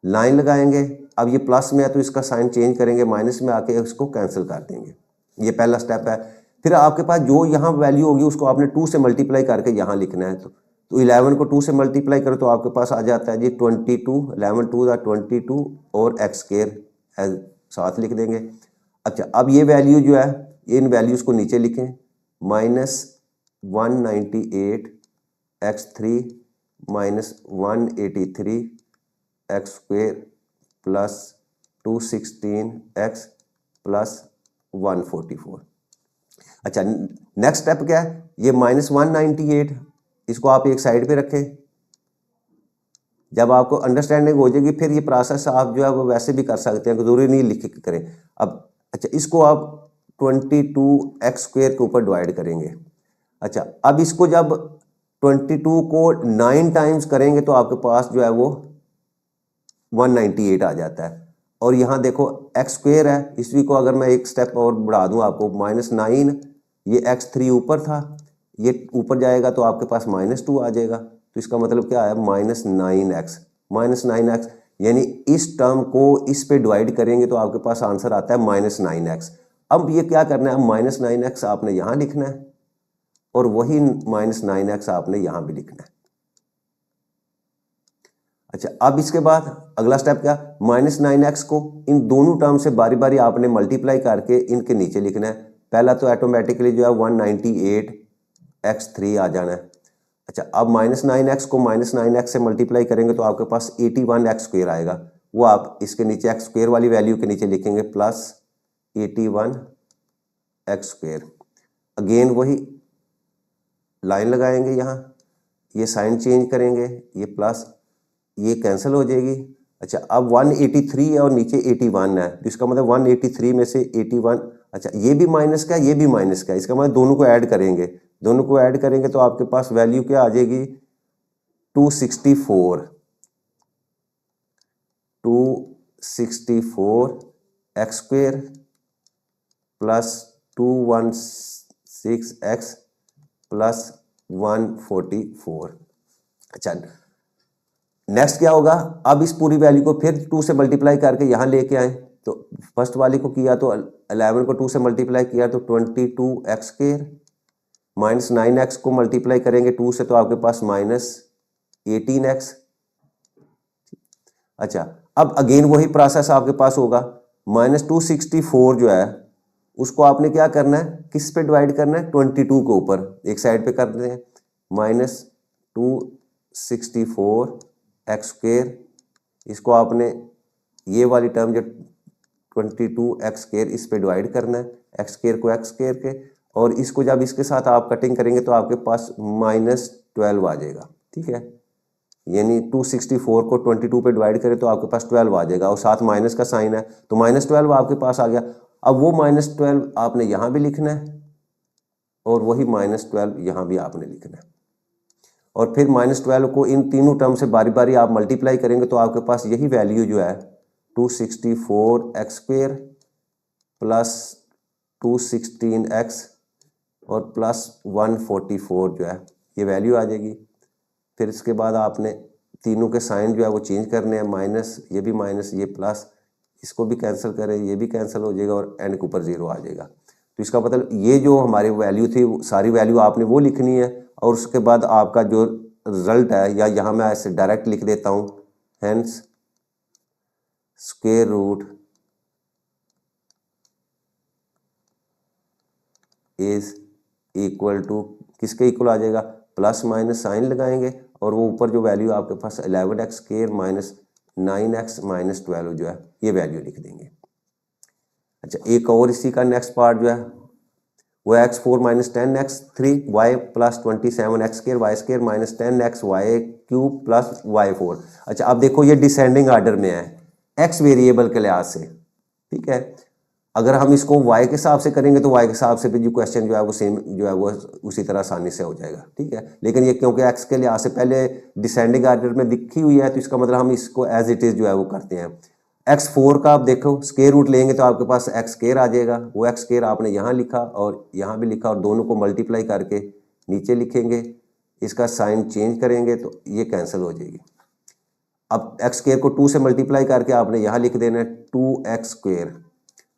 लाइन लगाएंगे, अब ये प्लस में है तो इसका साइन चेंज करेंगे, माइनस में आके इसको कैंसिल कर देंगे। ये पहला स्टेप है। फिर आपके पास जो यहाँ वैल्यू होगी उसको आपने 2 से मल्टीप्लाई करके यहाँ लिखना है। तो 11 को 2 से मल्टीप्लाई करो तो आपके पास आ जाता है जी 22, 11 2 22 और x² साथ लिख देंगे। अच्छा, अब ये वैल्यू जो है, इन वैल्यूज़ को नीचे लिखें, minus 198x3 minus 183x² plus 216x plus 144। अच्छा, नेक्स्ट स्टेप क्या है, ये माइनस 198 इसको आप एक साइड पे रखें। जब आपको अंडरस्टैंडिंग हो जाएगी फिर ये प्रोसेस आप जो है वो वैसे भी कर सकते हैं, जरूरी नहीं लिख के करें। अब अच्छा, इसको आप 22x² के ऊपर डिवाइड करेंगे। अच्छा, अब इसको जब 22 को 9 टाइम्स करेंगे तो आपके पास जो है वो 198 आ जाता है। और यहाँ देखो x² है, इसी को अगर मैं एक स्टेप और बढ़ा दूँ आपको, -9, ये x3 ऊपर था, ये ऊपर जाएगा तो आपके पास -2 आ जाएगा। तो इसका मतलब क्या है, -9x यानी इस टर्म को इस पे डिवाइड करेंगे तो आपके पास आंसर आता है -9x। अब ये क्या करना है, -9x आपने यहाँ लिखना है और वही -9x आपने यहाँ भी लिखना है। अच्छा, अब इसके बाद अगला स्टेप क्या, -9x को इन दोनों टर्म से बारी बारी आपने मल्टीप्लाई करके इनके नीचे लिखना है। पहला तो ऑटोमेटिकली जो है 198x3 आ जाना है। अच्छा, अब -9x को -9x से मल्टीप्लाई करेंगे तो आपके पास 81x² आएगा, वो आप इसके नीचे x² वाली वैल्यू के नीचे लिखेंगे प्लस 81x²। अगेन वही लाइन लगाएंगे, यहाँ ये साइन चेंज करेंगे, ये प्लस, ये कैंसिल हो जाएगी। अच्छा, अब 183 है और नीचे 81 है, तो इसका मतलब 183 में से 81, अच्छा ये भी माइनस का, ये भी माइनस का, इसका मतलब दोनों को ऐड करेंगे। दोनों को ऐड करेंगे तो आपके पास वैल्यू क्या आ जाएगी, 264 x² प्लस 216x प्लस 144। अच्छा, नेक्स्ट क्या होगा, अब इस पूरी वैल्यू को फिर 2 से मल्टीप्लाई करके यहाँ लेके आए। तो फर्स्ट वाली को किया तो 11 को 2 से मल्टीप्लाई किया तो 22x² माइनस 9x को मल्टीप्लाई करेंगे 2 से तो आपके पास -18x। अच्छा, अब अगेन वही प्रोसेस आपके पास होगा, -264 जो है उसको आपने क्या करना है, किस पे डिवाइड करना है, 22 के ऊपर एक साइड पे कर देते हैं, -264x², इसको आपने ये वाली टर्म जो 22x² इस पे डिवाइड करना है, x² को x² के, और इसको जब इसके साथ आप कटिंग करेंगे तो आपके पास -12 आ जाएगा। ठीक है, यानी 264 को 22 पे डिवाइड करें तो आपके पास 12 आ जाएगा और साथ माइनस का साइन है तो -12 आपके पास आ गया। अब वो -12 आपने यहाँ भी लिखना है और वही -12 यहाँ भी आपने लिखना है, और फिर -12 को इन तीनों टर्म से बारी बारी आप मल्टीप्लाई करेंगे तो आपके पास यही वैल्यू जो है 264x² प्लस 216x और प्लस 144 जो है ये वैल्यू आ जाएगी। फिर इसके बाद आपने तीनों के साइन जो है वो चेंज करने हैं, माइनस, ये भी माइनस, ये प्लस, इसको भी कैंसिल करें, ये भी कैंसिल हो जाएगा और एन के ऊपर 0 आ जाएगा। तो इसका मतलब ये जो हमारी वैल्यू थी सारी वैल्यू आपने वो लिखनी है और उसके बाद आपका जो रिजल्ट है, या यहाँ मैं ऐसे डायरेक्ट लिख देता हूँ, hence square root is equal to, किसके इक्वल आ जाएगा, प्लस माइनस साइन लगाएंगे और वो ऊपर जो वैल्यू आपके पास 11x square minus 9x minus 12 जो है ये वैल्यू लिख देंगे। अच्छा, एक और इसी का नेक्स्ट पार्ट जो है वो x4 minus 10x3 y plus 27x square y square minus 10x y cube plus y4। अच्छा, अब देखो ये डिसेंडिंग आर्डर में है x वेरिएबल के लिहाज से, ठीक है। अगर हम इसको y के हिसाब से करेंगे तो y के हिसाब से भी जो क्वेश्चन जो है वो सेम जो है वो उसी तरह आसानी से हो जाएगा, ठीक है। लेकिन ये क्योंकि x के लिहाज से पहले डिसेंडिंग आर्डर में दिखी हुई है तो इसका मतलब हम इसको एज इट इज़ जो है वो करते हैं। x4 का आप देखो स्क्वायर रूट लेंगे तो आपके पास x स्क्वायर आ जाएगा, वो x स्क्वायर आपने यहाँ लिखा और यहाँ भी लिखा और दोनों को मल्टीप्लाई करके नीचे लिखेंगे, इसका साइन चेंज करेंगे तो ये कैंसिल हो जाएगी। अब x स्क्वायर को 2 से मल्टीप्लाई करके आपने यहाँ लिख देना है 2x स्क्वायर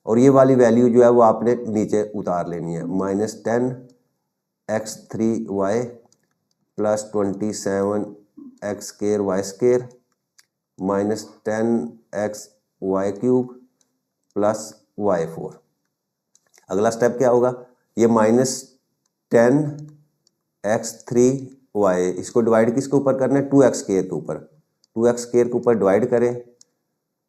और ये वाली वैल्यू जो है वो आपने नीचे उतार लेनी है, minus 10x3y plus 27x square y square minus 10x y cube plus y4। अगला स्टेप क्या होगा, ये माइनस 10x3y इसको डिवाइड किसके ऊपर करना है, 2x स्क्वायर के ऊपर, 2x स्क्वायर के ऊपर डिवाइड करें,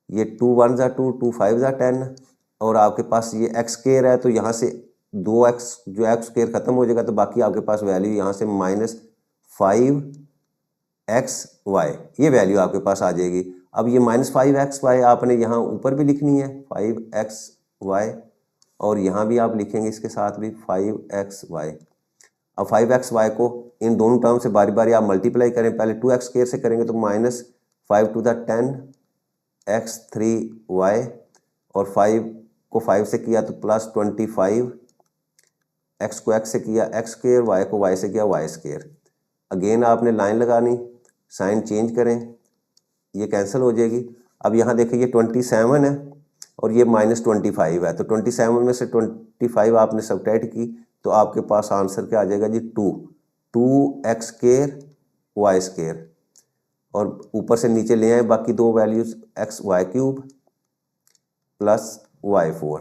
ये 2 1 ज़ा 2 2 5 ज़ा 10 और आपके पास ये x स्क्वायर है तो यहाँ से 2x जो x स्क्वायर खत्म हो जाएगा तो बाकी आपके पास वैल्यू यहाँ से माइनस 5xy ये वैल्यू आपके पास आ जाएगी। अब ये माइनस 5xy आपने यहाँ ऊपर भी लिखनी है 5xy और यहाँ भी आप लिखेंगे इसके साथ भी 5xy। अब 5xy को इन दोनों टर्म से बारी बारी आप मल्टीप्लाई करें, पहले 2x स्क्वायर से करेंगे तो माइनस 5 टू द 10x3y और 5 को 5 से किया तो प्लस 25, x को x से किया x स्क्वायर, y को y से किया y स्क्वायर। अगेन आपने लाइन लगानी, साइन चेंज करें, ये कैंसिल हो जाएगी। अब यहाँ देखिए ये 27 है और ये माइनस 25 है तो 27 में से 25 आपने सबट्रैक्ट की तो आपके पास आंसर क्या आ जाएगा जी, 2x स्क्वायर वाई स्क्वायर और ऊपर से नीचे ले आए बाकी दो values x y cube plus y4।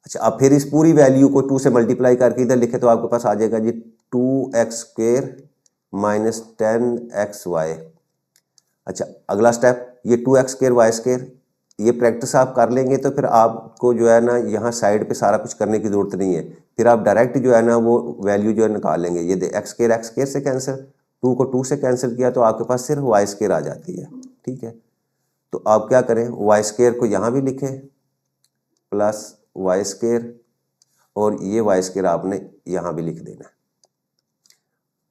अच्छा, अब फिर इस पूरी वैल्यू को 2 से मल्टीप्लाई करके इधर लिखे तो आपके पास आ जाएगा जी 2x स्क्वायर माइनस 10xy। अच्छा, अगला स्टेप ये 2x स्क्वायर वाई स्क्वायर ये प्रैक्टिस आप कर लेंगे तो फिर आपको जो है ना यहाँ साइड पे सारा कुछ करने की ज़रूरत नहीं है, फिर आप डायरेक्ट जो है ना वो वैल्यू जो है निकाल लेंगे। ये x स्क्वायर से कैंसिल, 2 को 2 से कैंसिल किया तो आपके पास सिर्फ वाई स्क्वायर आ जाती है, ठीक है। तो आप क्या करें, वाई स्क्वायर को यहाँ भी लिखें प्लस वाई स्क्वायर और ये वाई स्क्वायर आपने यहाँ भी लिख देना है।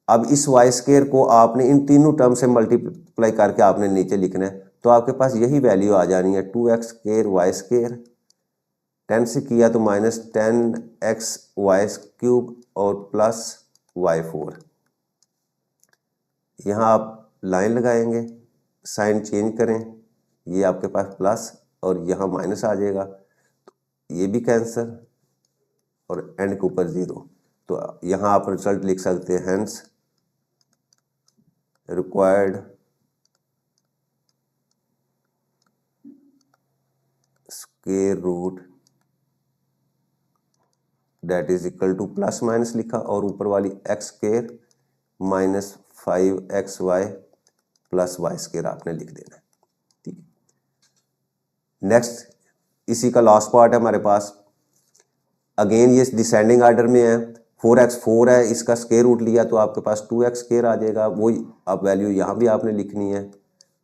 अब इस वाई स्क्वायर को आपने इन तीनों टर्म से मल्टीप्लाई करके आपने नीचे लिखना है तो आपके पास यही वैल्यू आ जानी है 2x स्क्वायर वाई स्क्वायर, 10 से किया तो माइनस 10x वाई क्यूब और प्लस y4। यहाँ आप लाइन लगाएंगे, साइन चेंज करें, ये आपके पास प्लस और यहाँ माइनस आ जाएगा तो ये भी कैंसिल और एंड के ऊपर 0। तो यहाँ आप रिजल्ट लिख सकते हैं, hence required square root that is equal to plus minus लिखा और ऊपर वाली x square minus 5xy plus y square आपने लिख देना है, ठीक है। नेक्स्ट इसी का लास्ट पार्ट है हमारे पास, अगेन ये डिसेंडिंग आर्डर में है, 4x4 है, इसका स्क्वायर रूट लिया तो आपके पास 2x स्क्वायर आ जाएगा, वो आप वैल्यू यहाँ भी आपने लिखनी है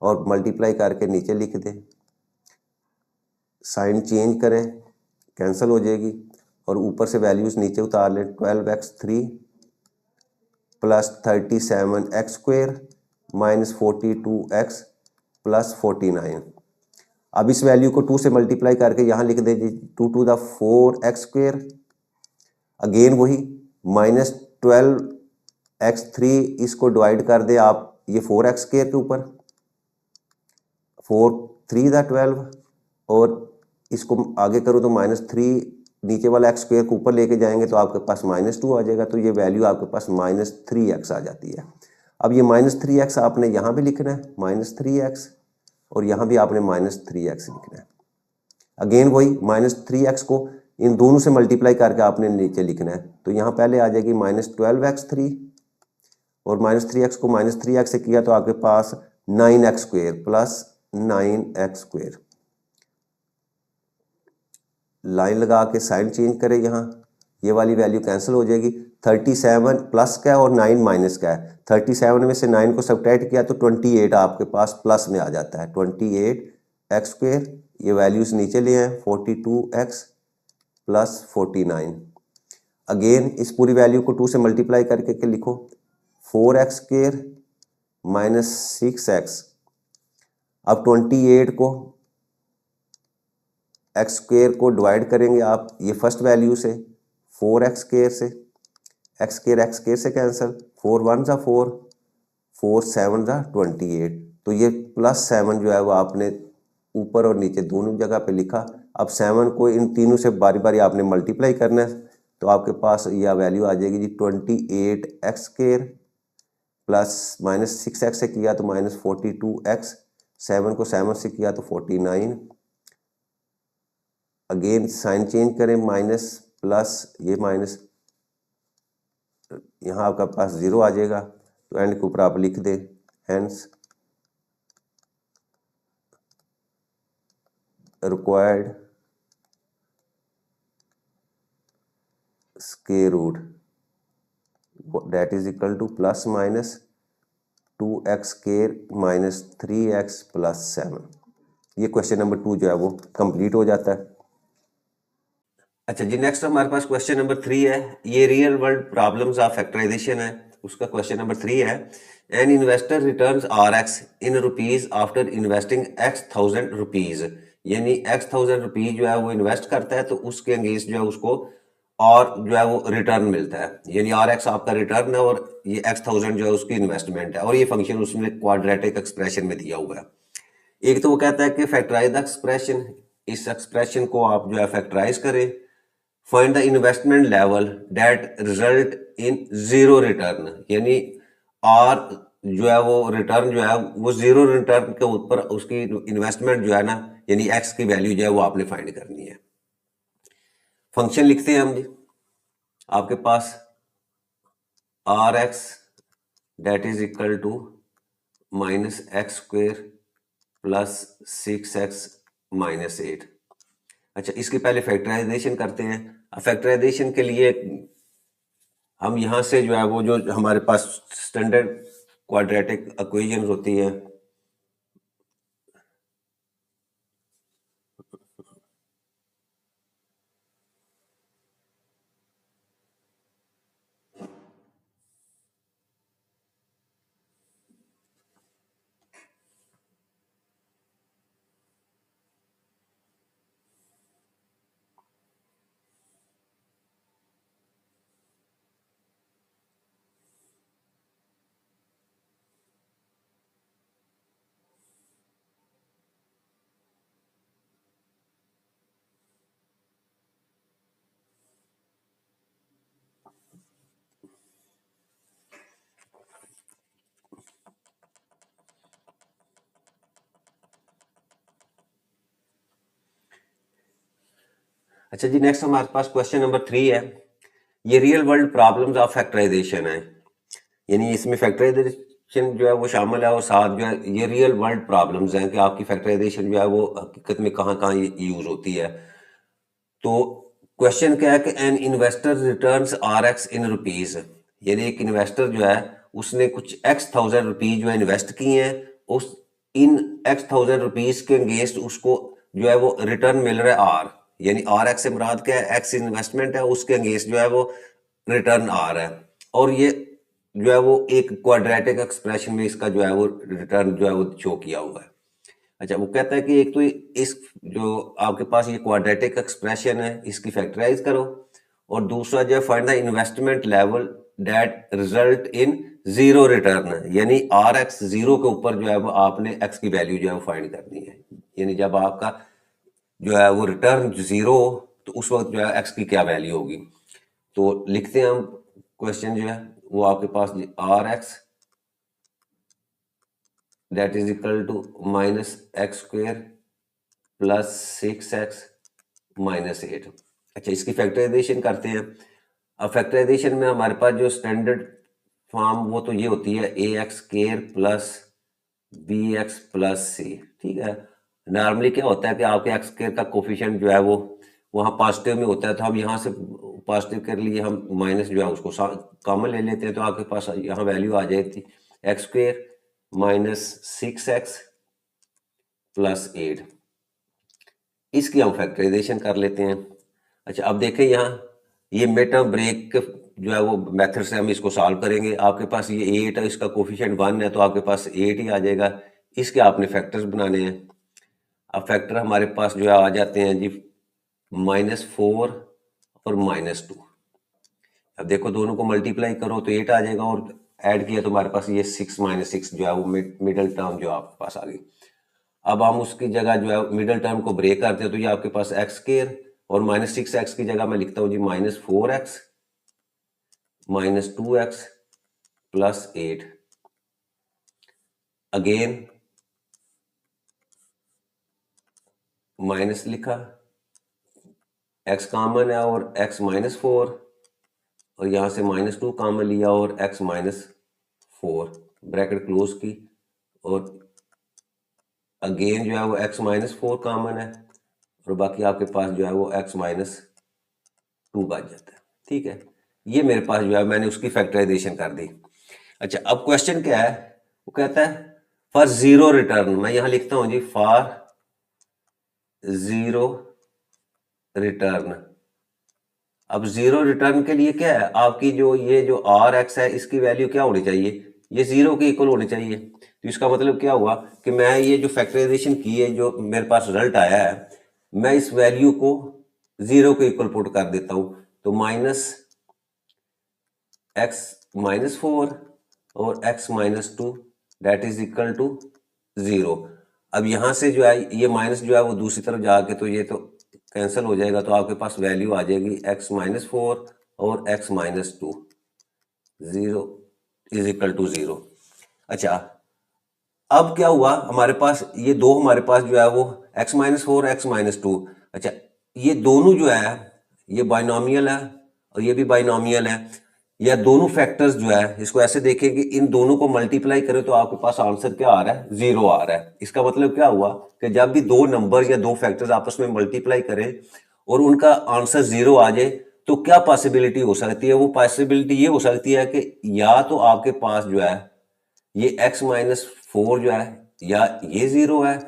और मल्टीप्लाई करके नीचे लिख दें, साइन चेंज करें, कैंसिल हो जाएगी और ऊपर से वैल्यूज नीचे उतार लें, 12x3 plus 37x square minus 42x plus 49। अब इस वैल्यू को 2 से मल्टीप्लाई करके यहाँ लिख दीजिए 2 to the 4x square, again वही माइनस 12x3 इसको डिवाइड कर दे आप ये 4x स्क्वायर के ऊपर, 4 3 द 12 और इसको आगे करो तो -3, नीचे वाला एक्स स्क्वेयर को ऊपर लेके जाएंगे तो आपके पास -2 आ जाएगा, तो ये वैल्यू आपके पास -3x आ जाती है। अब ये -3x आपने यहाँ भी लिखना है -3x, और यहाँ भी आपने -3x लिखना है। अगेन वही -3x को इन दोनों से मल्टीप्लाई करके आपने नीचे लिखना है, तो यहाँ पहले आ जाएगी -12x3, और -3x को -3x से किया तो आपके पास 9x square plus 9x square. Line लगा के साइन चेंज करें, यहाँ ये वाली वैल्यू कैंसिल हो जाएगी। 37 प्लस का है और 9 माइनस का है, 37 में से 9 को सब्ट्रैक्ट किया तो 28 आपके पास प्लस में आ जाता है, 28x स्क्वेयर। ये वैल्यूज नीचे ले आए, 42x प्लस 49। अगेन इस पूरी वैल्यू को 2 से मल्टीप्लाई करके लिखो, 4x स्क्वेयर माइनस 6x। अब 28 को एक्स स्क्वेयर को डिवाइड करेंगे आप ये फर्स्ट वैल्यू से, 4x स्क्वेयर से, एक्स स्क्वेयर से कैंसिल, 4 1 जा 4, 4 7 जा 28। तो ये +7 जो है वो आपने ऊपर और नीचे दोनों जगह पे लिखा। अब 7 को इन तीनों से बारी बारी आपने मल्टीप्लाई करना है, तो आपके पास यह वैल्यू आ जाएगी जी 28x स्क्वेयर प्लस -6x से किया तो -42x, 7 को 7 से किया तो 49। अगेन साइन चेंज करें, माइनस प्लस, ये माइनस, यहाँ आपका पास 0 आ जाएगा, तो एंड के ऊपर आप लिख दें hence required square root that is equal to +-2x square minus 3x plus 7। ये क्वेश्चन नंबर 2 जो है वो कंप्लीट हो जाता है। अच्छा जी, नेक्स्ट हमारे पास क्वेश्चन नंबर 3 है। ये real world problems of factorisation है, उसका क्वेश्चन नंबर 3 है। An investor returns RX in rupees after investing X1000 rupees, यानी X1000 रुपीज जो है वो इन्वेस्ट करता है तो उसके अगेंस्ट जो है उसको और जो है वो रिटर्न मिलता है, यानी RX आपका रिटर्न है और ये X1000 जो है उसकी इन्वेस्टमेंट है, और ये फंक्शन उसमें क्वाड्रेटिक एक्सप्रेशन में दिया हुआ है। एक तो वो कहता है कि फैक्टराइज द एक्सप्रेशन, इस एक्सप्रेशन को आप जो है फैक्टराइज करें। Find the investment level that result in 0 return, यानी आर जो है वो रिटर्न जो है वो 0 रिटर्न के ऊपर उसकी इन्वेस्टमेंट जो है ना, यानी एक्स की वैल्यू जो है वो आपने फाइंड करनी है। फंक्शन लिखते हैं हम जी, आपके पास RX that is equal to -x square plus 6x minus 8। अच्छा, इसके पहले फैक्टराइजेशन करते हैं। फैक्टराइजेशन के लिए हम यहाँ से जो है वो जो हमारे पास स्टैंडर्ड क्वाड्रेटिक इक्वेशंस होती हैं, अच्छा जी, नेक्स्ट हमारे पास क्वेश्चन नंबर 3 है। ये real world problems of factorisation है, यानी इसमें फैक्टराइजेशन जो है वो शामिल है और साथ जो है ये रियल वर्ल्ड प्रॉब्लम्स हैं कि आपकी फैक्टराइजेशन जो है वो हकीकत में कहाँ कहाँ यूज होती है। तो क्वेश्चन क्या है कि N investor returns RX in rupees, यानी एक इन्वेस्टर जो है उसने कुछ X1000 रुपीज जो है इन्वेस्ट किए हैं, उस इन X1000 रुपीज के अगेंस्ट उसको जो है वो रिटर्न मिल रहा है R, यानी RX से मुराद क्या है, X इन्वेस्टमेंट है, उसके अगेंस्ट जो है वो रिटर्न R है, और ये जो है वो एक क्वाड्रेटिक एक्सप्रेशन में इसका जो है वो रिटर्न जो है वो शो किया हुआ है। अच्छा, वो कहता है कि एक तो इस जो आपके पास ये क्वाड्रेटिक एक्सप्रेशन है इसकी फैक्टराइज करो, और दूसरा जो है find the investment level that result in 0 return, यानी RX 0 के ऊपर जो है वो आपने X की वैल्यू जो है वो फाइंड करनी है, यानी जब आपका जो है वो रिटर्न 0 हो तो उस वक्त जो है एक्स की क्या वैल्यू होगी। तो लिखते हैं हम क्वेश्चन जो है वो आपके पास R X that is equal to minus X square plus 6x minus 8। अच्छा, इसकी फैक्टराइजेशन करते हैं। अब फैक्टराइजेशन में हमारे पास जो स्टैंडर्ड फॉर्म वो तो ये होती है A X square plus B X plus C. ठीक है, नॉर्मली क्या होता है कि आपके एक्स स्क्वेयर का कोफिशिएंट जो है वो वहाँ पॉजिटिव में होता है, तो हम यहाँ से पॉजिटिव के लिए हम माइनस जो है उसको कॉमन ले लेते हैं, तो आपके पास यहाँ वैल्यू आ जाएगी x square minus 6x plus 8। इसकी हम फैक्टराइजेशन कर लेते हैं। अच्छा, अब देखें यहाँ ये मिड टर्म ब्रेक जो है वो मेथड से हम इसको सॉल्व करेंगे। आपके पास ये 8 है, इसका कोफिशिएंट 1 है, तो आपके पास 8 ही आ जाएगा। इसके आपने फैक्टर्स बनाने हैं। अब फैक्टर हमारे पास जो है आ जाते हैं जी -4 और -2। अब देखो दोनों को मल्टीप्लाई करो तो 8 आ जाएगा, और ऐड किया तो हमारे पास ये 6 - 6 जो है वो मिडल टर्म जो आपके पास आ गई। अब हम उसकी जगह जो है मिडल टर्म को ब्रेक करते हैं, तो ये आपके पास एक्स स्क्वायर और -6x की जगह मैं लिखता हूँ जी -4x -2x plus 8। Again minus लिखा, x कॉमन है और x -4, और यहाँ से -2 कॉमन लिया और x -4 ब्रैकेट क्लोज की, और अगेन जो है वो x -4 कॉमन है, और बाकी आपके पास जो है वो x -2 बच जाता है। ठीक है, ये मेरे पास जो है मैंने उसकी फैक्टराइजेशन कर दी। अच्छा, अब क्वेश्चन क्या है, वो कहता है फॉर जीरो रिटर्न। मैं यहां लिखता हूं जी फॉर जीरो रिटर्न। अब जीरो रिटर्न के लिए क्या है, आपकी जो ये जो आर एक्स है इसकी वैल्यू क्या होनी चाहिए, ये 0 के इक्वल होनी चाहिए। तो इसका मतलब क्या हुआ कि मैं ये जो फैक्टराइजेशन की है, जो मेरे पास रिजल्ट आया है, मैं इस वैल्यू को 0 के इक्वल पुट कर देता हूं। तो -x -4 और x -2 that is equal to 0। अब यहां से जो है ये माइनस जो है वो दूसरी तरफ जाके तो ये तो कैंसिल हो जाएगा, तो आपके पास वैल्यू आ जाएगी x -4 और x -2 0 इज इक्वल टू 0। अच्छा, अब क्या हुआ, हमारे पास ये दो हमारे पास जो है वो x -4 x -2। अच्छा, ये दोनों जो है ये बाइनोमियल है और ये भी बाइनोमियल है, या दोनों फैक्टर्स जो है इसको ऐसे देखें कि इन दोनों को मल्टीप्लाई करें तो आपके पास आंसर क्या आ रहा है, 0 आ रहा है। इसका मतलब क्या हुआ कि जब भी दो नंबर या दो फैक्टर्स आपस में मल्टीप्लाई करें और उनका आंसर 0 आ जाए तो क्या पॉसिबिलिटी हो सकती है, वो पॉसिबिलिटी ये हो सकती है कि या तो आपके पास जो है ये x -4 जो है या ये 0 है,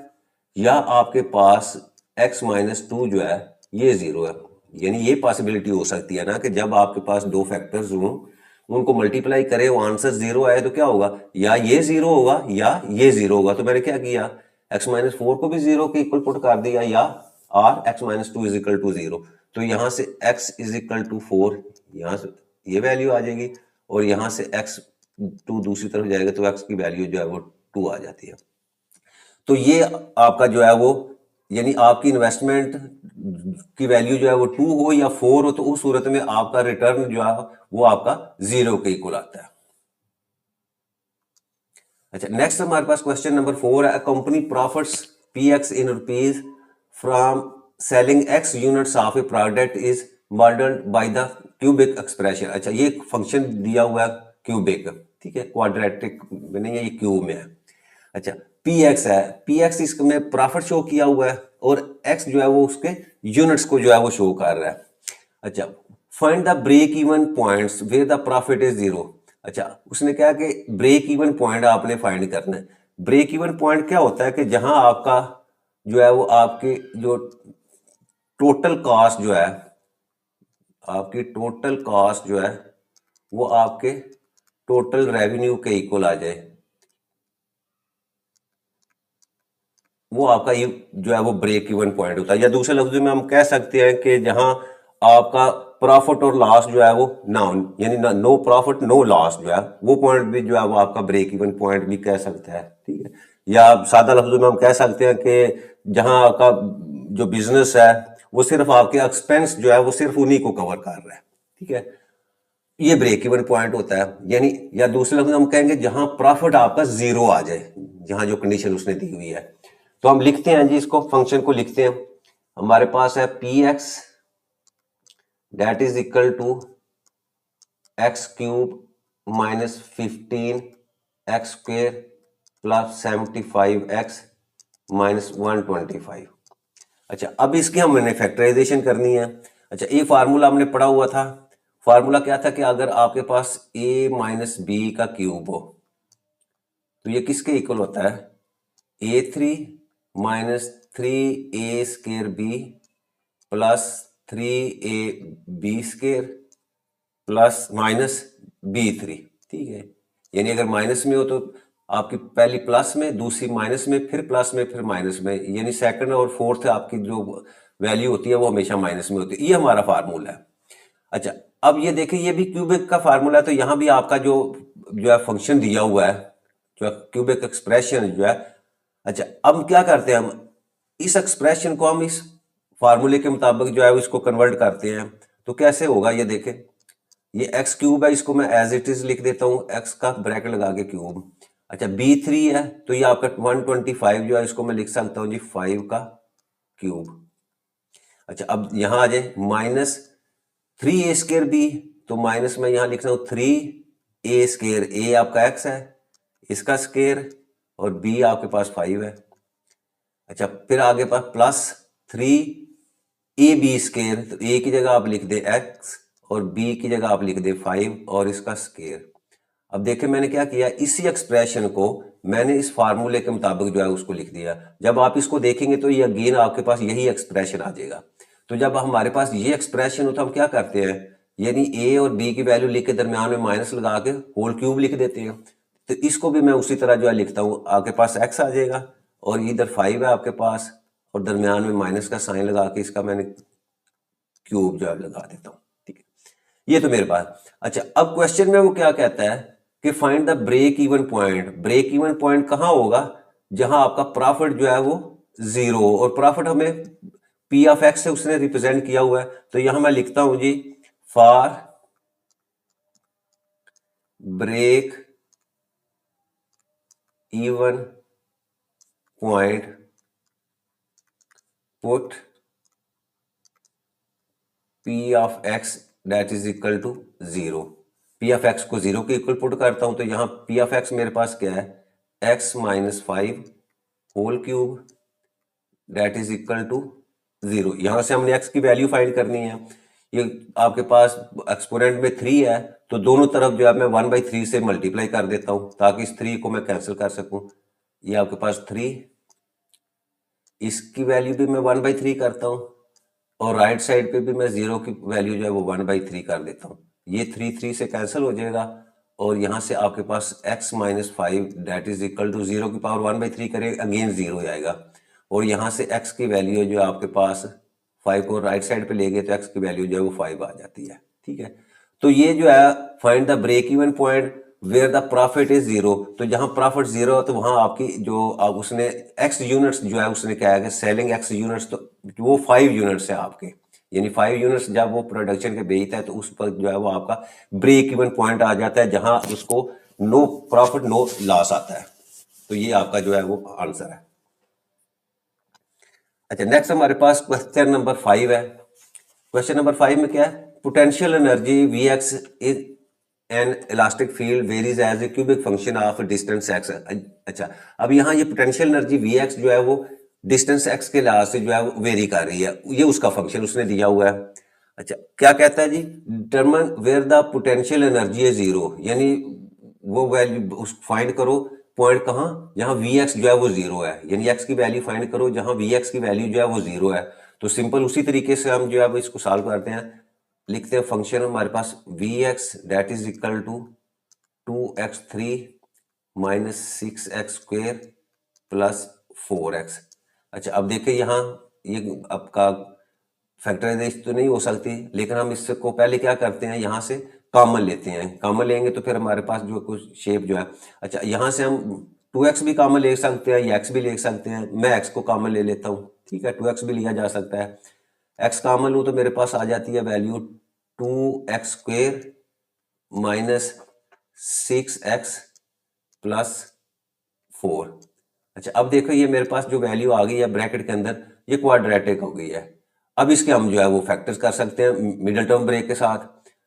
या आपके पास x -2 जो है ये 0 है। यानी ये पॉसिबिलिटी हो सकती है ना कि जब आपके पास दो फैक्टर्स हों, उनको मल्टीप्लाई करें, वो आंसर 0 आए तो क्या होगा, या ये 0 होगा या ये 0 होगा। तो मैंने क्या किया, x -4 को भी 0 के इक्वल पुट कर दिया, या r x -2 is equal to 0। तो यहां से x इज इक्वल टू 4, यहां से ये वैल्यू आ जाएगी, और यहां से x2 दूसरी तरफ जाएगा तो x की वैल्यू जो है वो 2 आ जाती है। तो ये आपका जो है वो, यानी आपकी इन्वेस्टमेंट की वैल्यू जो है वो 2 हो या 4 हो, तो उस सूरत में आपका रिटर्न जो है वो आपका 0 के इक्वल आता है। अच्छा, नेक्स्ट हमारे पास क्वेश्चन नंबर 4 है, company profits px in rupees from selling x units of A product is modelled by the cubic expression. अच्छा, ये फंक्शन दिया हुआ है क्यूबिक, ठीक है, क्वाड्रेटिक में नहीं है, ये क्यूब में है। अच्छा, px है, px इसमें प्रॉफिट शो किया हुआ है और x जो है वो उसके यूनिट्स को जो है वो शो कर रहा है। अच्छा, find the break even points where the profit is 0। अच्छा, उसने क्या कि ब्रेक इवन पॉइंट आपने फाइंड करना है। ब्रेक इवन पॉइंट क्या होता है कि जहां आपका जो है वो आपकी जो टोटल कॉस्ट जो है, आपकी टोटल कॉस्ट जो है वो आपके टोटल रेवेन्यू के इक्वल आ जाए, वो आपका ये जो है वो ब्रेक इवन पॉइंट होता है। या दूसरे लफ्जों में हम कह सकते हैं कि जहां आपका प्रॉफिट और लॉस जो है वो नाउन, यानी नो प्रॉफिट नो लॉस जो है, वो पॉइंट भी जो है वो आपका ब्रेक इवन पॉइंट भी कह सकते हैं। ठीक है, या सादा लफ्जों में हम कह सकते हैं कि जहां आपका जो बिजनेस है वो सिर्फ आपके एक्सपेंस जो है वो सिर्फ उन्हीं को कवर कर रहा है, ठीक है। ये ब्रेक इवन पॉइंट होता है, यानी या दूसरे लफ्ज हम कहेंगे जहां प्रॉफिट आपका जीरो आ जाए, जहां जो कंडीशन उसने दी हुई है। तो हम लिखते हैं जी, इसको फंक्शन को लिखते हैं। हमारे पास है p x that is equal to x cube minus 15 x square plus 75 x minus 125। अच्छा, अब इसकी हमने फैक्टराइजेशन करनी है। अच्छा, ये फार्मूला हमने पढ़ा हुआ था। फार्मूला क्या था कि अगर आपके पास a माइनस बी का क्यूब हो तो ये किसके इक्वल होता है, a3 minus 3a square b plus 3a b square plus minus b3, ठीक है। यानी अगर माइनस में हो तो आपकी पहली प्लस में, दूसरी माइनस में, फिर प्लस में, फिर माइनस में, यानी सेकंड और फोर्थ आपकी जो वैल्यू होती है वो हमेशा माइनस में होती है। ये हमारा फार्मूला है। अच्छा, अब ये देखिए, ये भी क्यूबिक का फार्मूला है, तो यहाँ भी आपका जो जो है फंक्शन दिया हुआ है, जो क्यूबिक एक्सप्रेशन जो है। अच्छा, अब क्या करते हैं हम, इस एक्सप्रेशन को हम इस फार्मूले के मुताबिक जो है इसको कन्वर्ट करते हैं। तो कैसे होगा ये देखें, ये एक्स क्यूब है, इसको मैं एज इट इज लिख देता हूँ, एक्स का ब्रैकेट लगा के क्यूब। अच्छा, b3 है तो ये आपका 125 जो है इसको मैं लिख सकता हूँ जी 5 का क्यूब। अच्छा, अब यहां आ जाए माइनस 3a स्केयर बी, तो माइनस में यहां लिख रहा हूं 3a स्केयर, a आपका x है, इसका स्केयर, और b आपके पास 5 है। अच्छा, फिर आगे पास प्लस 3ab स्केयर, तो a की जगह आप लिख दे x और b की जगह आप लिख दे 5 और इसका स्केयर। अब देखिए मैंने क्या किया, इसी एक्सप्रेशन को मैंने इस फार्मूले के मुताबिक जो है उसको लिख दिया। जब आप इसको देखेंगे तो ये अगेन आपके पास यही एक्सप्रेशन आ जाएगा। तो जब हमारे पास ये एक्सप्रेशन हो तो हम क्या करते हैं, यानी a और b की वैल्यू लिख के दरमियान में माइनस लगा के होल क्यूब लिख देते हैं। तो इसको भी मैं उसी तरह जो है लिखता हूँ, आपके पास x आ जाएगा और इधर 5 है आपके पास, और दरमियान में माइनस का साइन लगा के इसका मैंने क्यूब जो है लगा देता हूँ, ठीक है। ये तो मेरे पास। अच्छा, अब क्वेश्चन में वो क्या कहता है कि find the break even point. Break even point कहां होगा, जहां आपका प्रॉफिट जो है वो जीरो, और प्रॉफिट हमें पी ऑफ एक्स से उसने रिप्रेजेंट किया हुआ है। तो यहां मैं लिखता हूं जी, for break even point put P of X that is equal to zero. P of X को जीरो के इक्वल पुट करता हूं, तो यहां पी ऑफ एक्स मेरे पास क्या है, x minus 5 whole cube that is equal to zero. यहां से हमने एक्स की वैल्यू फाइंड करनी है। ये आपके पास एक्सपोनेंट में 3 है, तो दोनों तरफ जो है मैं 1/3 से मल्टीप्लाई कर देता हूं ताकि इस 3 को मैं कैंसिल कर सकूं। ये आपके पास 3, इसकी वैल्यू भी मैं 1/3 करता हूं, और राइट साइड पे भी मैं जीरो की वैल्यू जो है वो 1/3 कर देता हूं। ये 3 से कैंसिल हो जाएगा, और यहां से आपके पास x minus 5 that is equal to zero की पावर 1/3 करें, अगेन जीरो आएगा, और यहां से x की वैल्यू जो है आपके पास 5 को राइट साइड पे ले गए तो x की वैल्यू जो है वो 5 आ जाती है, ठीक है। तो ये जो है find the break even point where the profit is zero. तो जहां प्रॉफिट जीरो है तो वहां आपकी जो उसने x यूनिट्स जो है उसने क्या है, सेलिंग x यूनिट्स, तो वो 5 यूनिट्स है आपके, यानी 5 यूनिट्स जब वो प्रोडक्शन के बेचता है तो उस पर जो है वो आपका ब्रेक इवन पॉइंट आ जाता है, जहां उसको नो प्रॉफिट नो लॉस आता है। तो ये आपका जो है वो आंसर है। अच्छा, नेक्स्ट हमारे पास क्वेश्चन नंबर 5 है। क्वेश्चन नंबर 5 में क्या है, potential energy V x is an elastic field varies as a cubic function of distance x. अच्छा, अब यहाँ ये पोटेंशियल एनर्जी वी एक्स जो है वो डिस्टेंस एक्स के लिहाज से जो है वो वेरी कर रही है, ये उसका फंक्शन उसने दिया हुआ है। अच्छा, क्या कहता है जी, determine where the potential energy है जीरो, यानी वो वैल्यू उस फाइंड करो पॉइंट कहाँ, जहां वी एक्स जो है वो जीरो है, यानी एक्स की वैल्यू फाइंड करो जहां वी एक्स की वैल्यू जो है वो जीरो है। तो सिंपल उसी तरीके से हम जो है इसको सॉल्व करते हैं। लिखते हैं फंक्शन हमारे पास V X that is equal to 2x3 minus 6x square plus 4x। अच्छा, अब देखिए यहाँ ये आपका फैक्टराइजेशन तो नहीं हो सकती, लेकिन हम इससे को पहले क्या करते हैं, यहाँ से कॉमन लेते हैं। कॉमन लेंगे तो फिर हमारे पास जो कुछ शेप जो है, अच्छा यहाँ से हम 2x भी कॉमन ले सकते हैं या x भी ले सकते हैं। मैं x को कॉमन ले लेता हूँ, ठीक है, 2x भी लिया जा सकता है। x कॉमन लूँ तो मेरे पास आ जाती है value 2x² minus 6x plus 4। अच्छा, अब देखो ये मेरे पास जो वैल्यू आ गई है ब्रैकेट के अंदर, ये क्वाड्रेटिक हो गई है। अब इसके हम जो है वो फैक्टर्स कर सकते हैं मिडिल टर्म ब्रेक के साथ।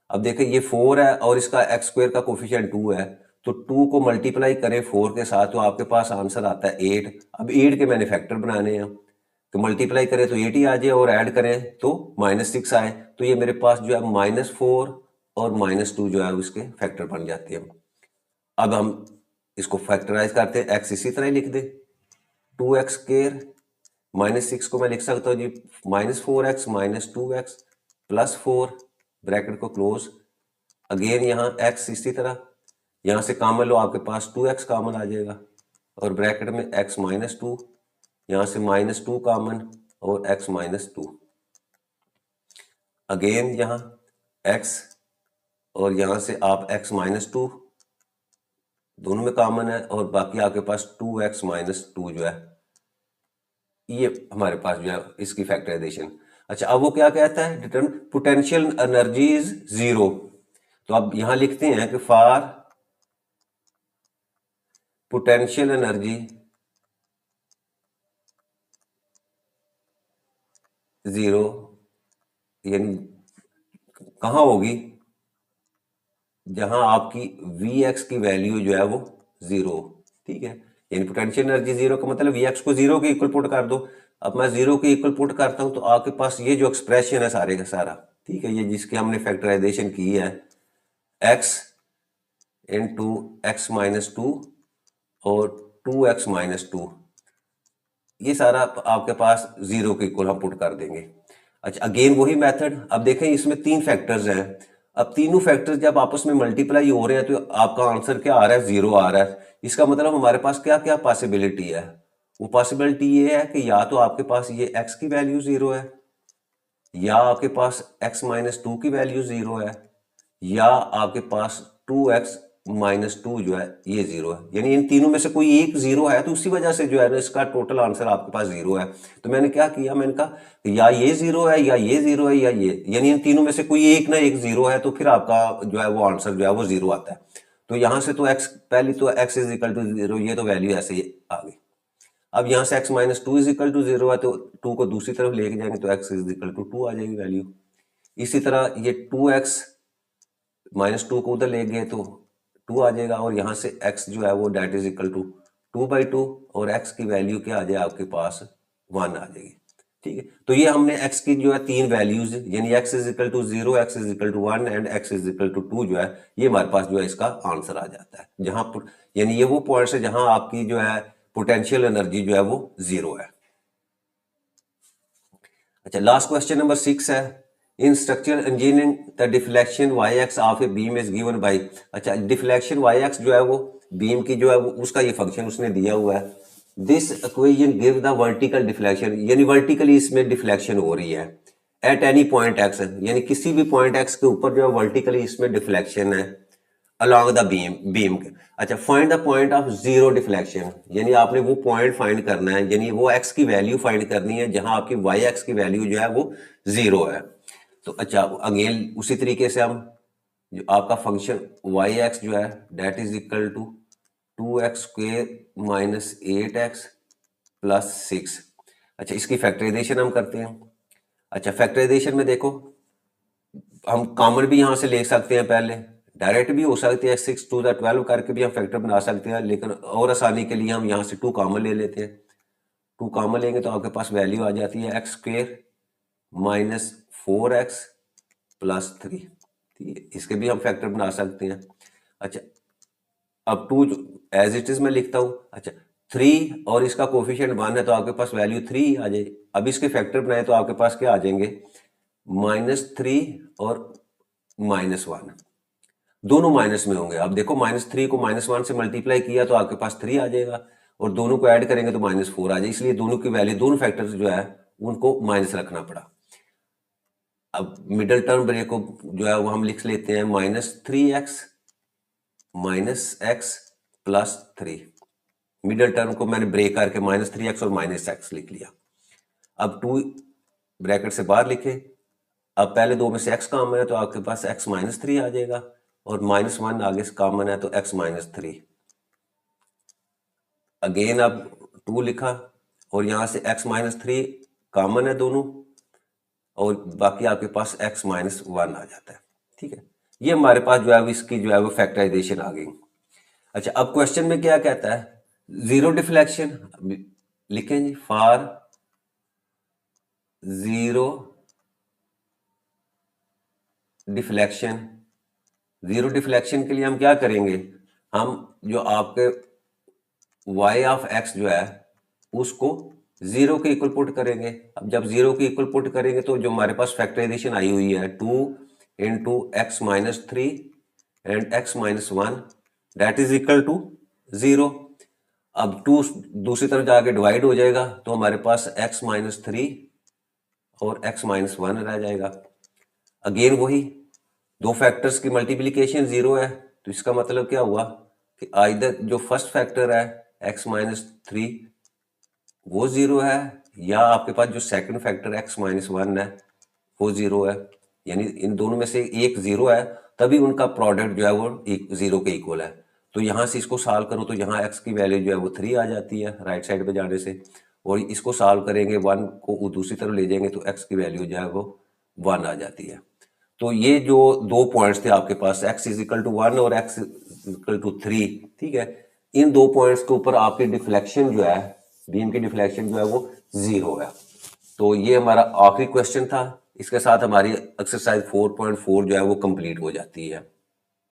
अब देखिए ये 4 है और इसका x² का कोफिशिएंट 2 है, तो 2 को मल्टीप्लाई करें 4 के साथ तो आपके पास आंसर आता है 8। अब 8 के मैंने फैक्टर बनाने हैं, तो मल्टीप्लाई करें तो 8 ही आ जाए और ऐड करें तो -6 आए। तो ये मेरे पास जो है -4 और -2 जो है उसके फैक्टर बन जाते हैं। अब हम इसको फैक्टराइज करते हैं, x इसी तरह ही लिख दे, 2x² -6 को मैं लिख सकता हूँ जी -4x minus 2x plus 4, bracket को क्लोज। अगेन यहाँ x इसी तरह, यहाँ से कॉमन लो आपके पास 2x कॉमन आ जाएगा और ब्रैकेट में x -2, यहाँ से -2 कॉमन और x -2। अगेन यहाँ x और यहाँ से आप x -2 दोनों में कॉमन है और बाकी आपके पास 2x -2 जो है ये हमारे पास जो है इसकी फैक्टराइजेशन। अच्छा, अब वो क्या कहता है, डिटरमिन पोटेंशियल एनर्जी इज 0। तो अब यहां लिखते हैं कि फॉर पोटेंशियल एनर्जी 0, यानी कहां होगी, जहां आपकी Vx की वैल्यू जो है वो 0। ठीक है, यानी पोटेंशियल एनर्जी 0 का मतलब Vx को 0 के इक्वल पुट कर दो। अब मैं 0 के इक्वल पुट करता हूं तो आपके पास ये जो एक्सप्रेशन है सारे का सारा, ठीक है, ये जिसकी हमने फैक्टराइजेशन की है, x इंटू x -2 और 2x -2, ये सारा आपके पास 0 के इक्वल हम पुट कर देंगे। अच्छा, अगेन वही मेथड। अब देखें इसमें 3 फैक्टर्स हैं, अब तीनों फैक्टर्स जब आपस में मल्टीप्लाई हो रहे हैं तो आपका आंसर क्या आ रहा है, 0 आ रहा है। इसका मतलब हमारे पास क्या क्या पॉसिबिलिटी है, वो पॉसिबिलिटी ये है कि या तो आपके पास ये x की वैल्यू 0 है, या आपके पास x -2 की वैल्यू 0 है, या आपके पास 2x -2 जो है ये 0 है। यानी इन तीनों में से कोई एक 0 है, तो उसी वजह से जो है ना इसका टोटल आंसर आपके पास 0 है। तो मैंने क्या किया, मैंने कहा या ये 0 है या ये 0 है या ये, यानी इन तीनों में से कोई एक ना एक 0 है, तो फिर आपका जो है वो आंसर जो है वो 0 आता है। तो यहां से तो x, पहली तो x इज इक्वल टू 0, ये तो वैल्यू ऐसे ही आ गई। अब यहाँ से x -2 इज इक्वल टू 0 है, तो 2 को दूसरी तरफ लेके जाएंगे तो x इज इक्वल टू 2 आ जाएगी वैल्यू। इसी तरह ये 2x -2 को उधर ले गए तो 2 आ जाएगा, और यहाँ से x जो है वो डेट इज इक्वल टू 2/2 और x की वैल्यू क्या आ जाए आपके पास 1 आ जाएगी। ठीक है, तो ये हमने x की जो है 3 वैल्यूज, यानी x is equal to 0, x is equal to 1 and x is equal to 2 जो है ये हमारे पास जो है इसका आंसर आ जाता है। जहां पर यानी ये वो पॉइंट्स है जहां आपकी जो है पोटेंशियल एनर्जी जो है वो 0 है। अच्छा, लास्ट क्वेश्चन नंबर 6 है, in structural engineering the deflection y x of a beam is given by. अच्छा, डिफ्लेक्शन वाई एक्स जो है वो बीम की जो है वो उसका ये फंक्शन उसने दिया हुआ है। This equation give the vertical deflection, यानी वर्टिकली इसमें डिफ्लेक्शन हो रही है एट एनी पॉइंट एक्स, यानी किसी भी पॉइंट एक्स के ऊपर जो है वर्टिकली इसमें डिफ्लेक्शन है along द बीम के। अच्छा, find the point of 0 deflection, यानी आपने वो पॉइंट फाइंड करना है, यानी वो x की वैल्यू फाइंड करनी है जहां आपकी y x की वैल्यू जो है वो 0 है। तो अच्छा, अगेन उसी तरीके से हम जो आपका फंक्शन y x जो है that is equal to 2x² minus 8x plus 6। अच्छा, इसकी फैक्टराइजेशन हम करते हैं। अच्छा, फैक्टराइजेशन में देखो हम कॉमन भी यहां से ले सकते हैं, पहले डायरेक्ट भी हो सकती है, 6 टू द 12 करके भी हम फैक्टर बना सकते हैं, लेकिन और आसानी के लिए हम यहाँ से 2 कॉमन ले लेते हैं। 2 कॉमन लेंगे तो आपके पास वैल्यू आ जाती है x² माइनस 4x प्लस 3। ठीक है, इसके भी हम फैक्टर बना सकते हैं। अच्छा, अब 2 एज इट इज मैं लिखता हूँ। अच्छा, 3 और इसका कोफिशिएंट 1 है तो आपके पास वैल्यू 3 आ जाए। अब इसके फैक्टर बनाए तो आपके पास क्या आ जाएंगे, -3 और -1, दोनों माइनस में होंगे। अब देखो -3 को -1 से मल्टीप्लाई किया तो आपके पास 3 आ जाएगा, और दोनों को ऐड करेंगे तो -4 आ जाए, इसलिए दोनों की वैल्यू, दोनों फैक्टर्स जो है उनको माइनस रखना पड़ा। अब मिडिल टर्म ब्रेक को जो है वो हम लिख लेते हैं -3x minus x plus 3। Middle term को मैंने ब्रेक करके -3x और -x लिख लिया। अब 2 ब्रैकेट से बाहर लिखे, अब पहले दो में से x कॉमन है तो आपके पास x माइनस 3 आ जाएगा, और -1 आगे से कॉमन है तो x माइनस 3। अगेन अब 2 लिखा और यहाँ से x माइनस 3 कॉमन है दोनों, और बाकी आपके पास x माइनस 1 आ जाता है। ठीक है, ये हमारे पास जो है वो इसकी जो है वो फैक्टराइजेशन आ गई। अच्छा, अब क्वेश्चन में क्या कहता है, जीरो डिफ्लेक्शन लिखें जी, for zero deflection. Zero deflection के लिए हम क्या करेंगे, हम जो आपके y ऑफ x जो है उसको जीरो के इक्वल पुट करेंगे। अब जब जीरो के इक्वल पुट करेंगे तो जो हमारे पास फैक्टराइजेशन आई हुई है 2 into x minus 3 and x minus 1 that is equal to 0। अब 2 दूसरी तरफ जाके डिवाइड हो जाएगा तो हमारे पास x माइनस 3 और x माइनस 1 रह जाएगा। अगेन वही दो फैक्टर्स की मल्टीप्लीकेशन 0 है, तो इसका मतलब क्या हुआ कि आइदर जो फर्स्ट फैक्टर है x माइनस 3 वो 0 है, या आपके पास जो सेकंड फैक्टर x माइनस 1 है वो 0 है। यानी इन दोनों में से एक 0 है, तभी उनका प्रोडक्ट जो है वो 0 के इक्वल है। तो यहाँ से इसको सॉल्व करो तो यहाँ x की वैल्यू जो है वो 3 आ जाती है राइट साइड पे जाने से, और इसको सॉल्व करेंगे 1 को दूसरी तरफ ले जाएंगे तो x की वैल्यू जो है वो 1 आ जाती है। तो ये जो दो पॉइंट्स थे आपके पास x इज इक्वल टू 1 और x इज इक्वल टू 3, ठीक है, इन दो पॉइंट्स के ऊपर आपकी डिफ्लेक्शन जो है, बीम की डिफ्लेक्शन जो है वो 0 है। तो ये हमारा आखिरी क्वेश्चन था। इसके साथ हमारी एक्सरसाइज 4.4 जो है वो कंप्लीट हो जाती है।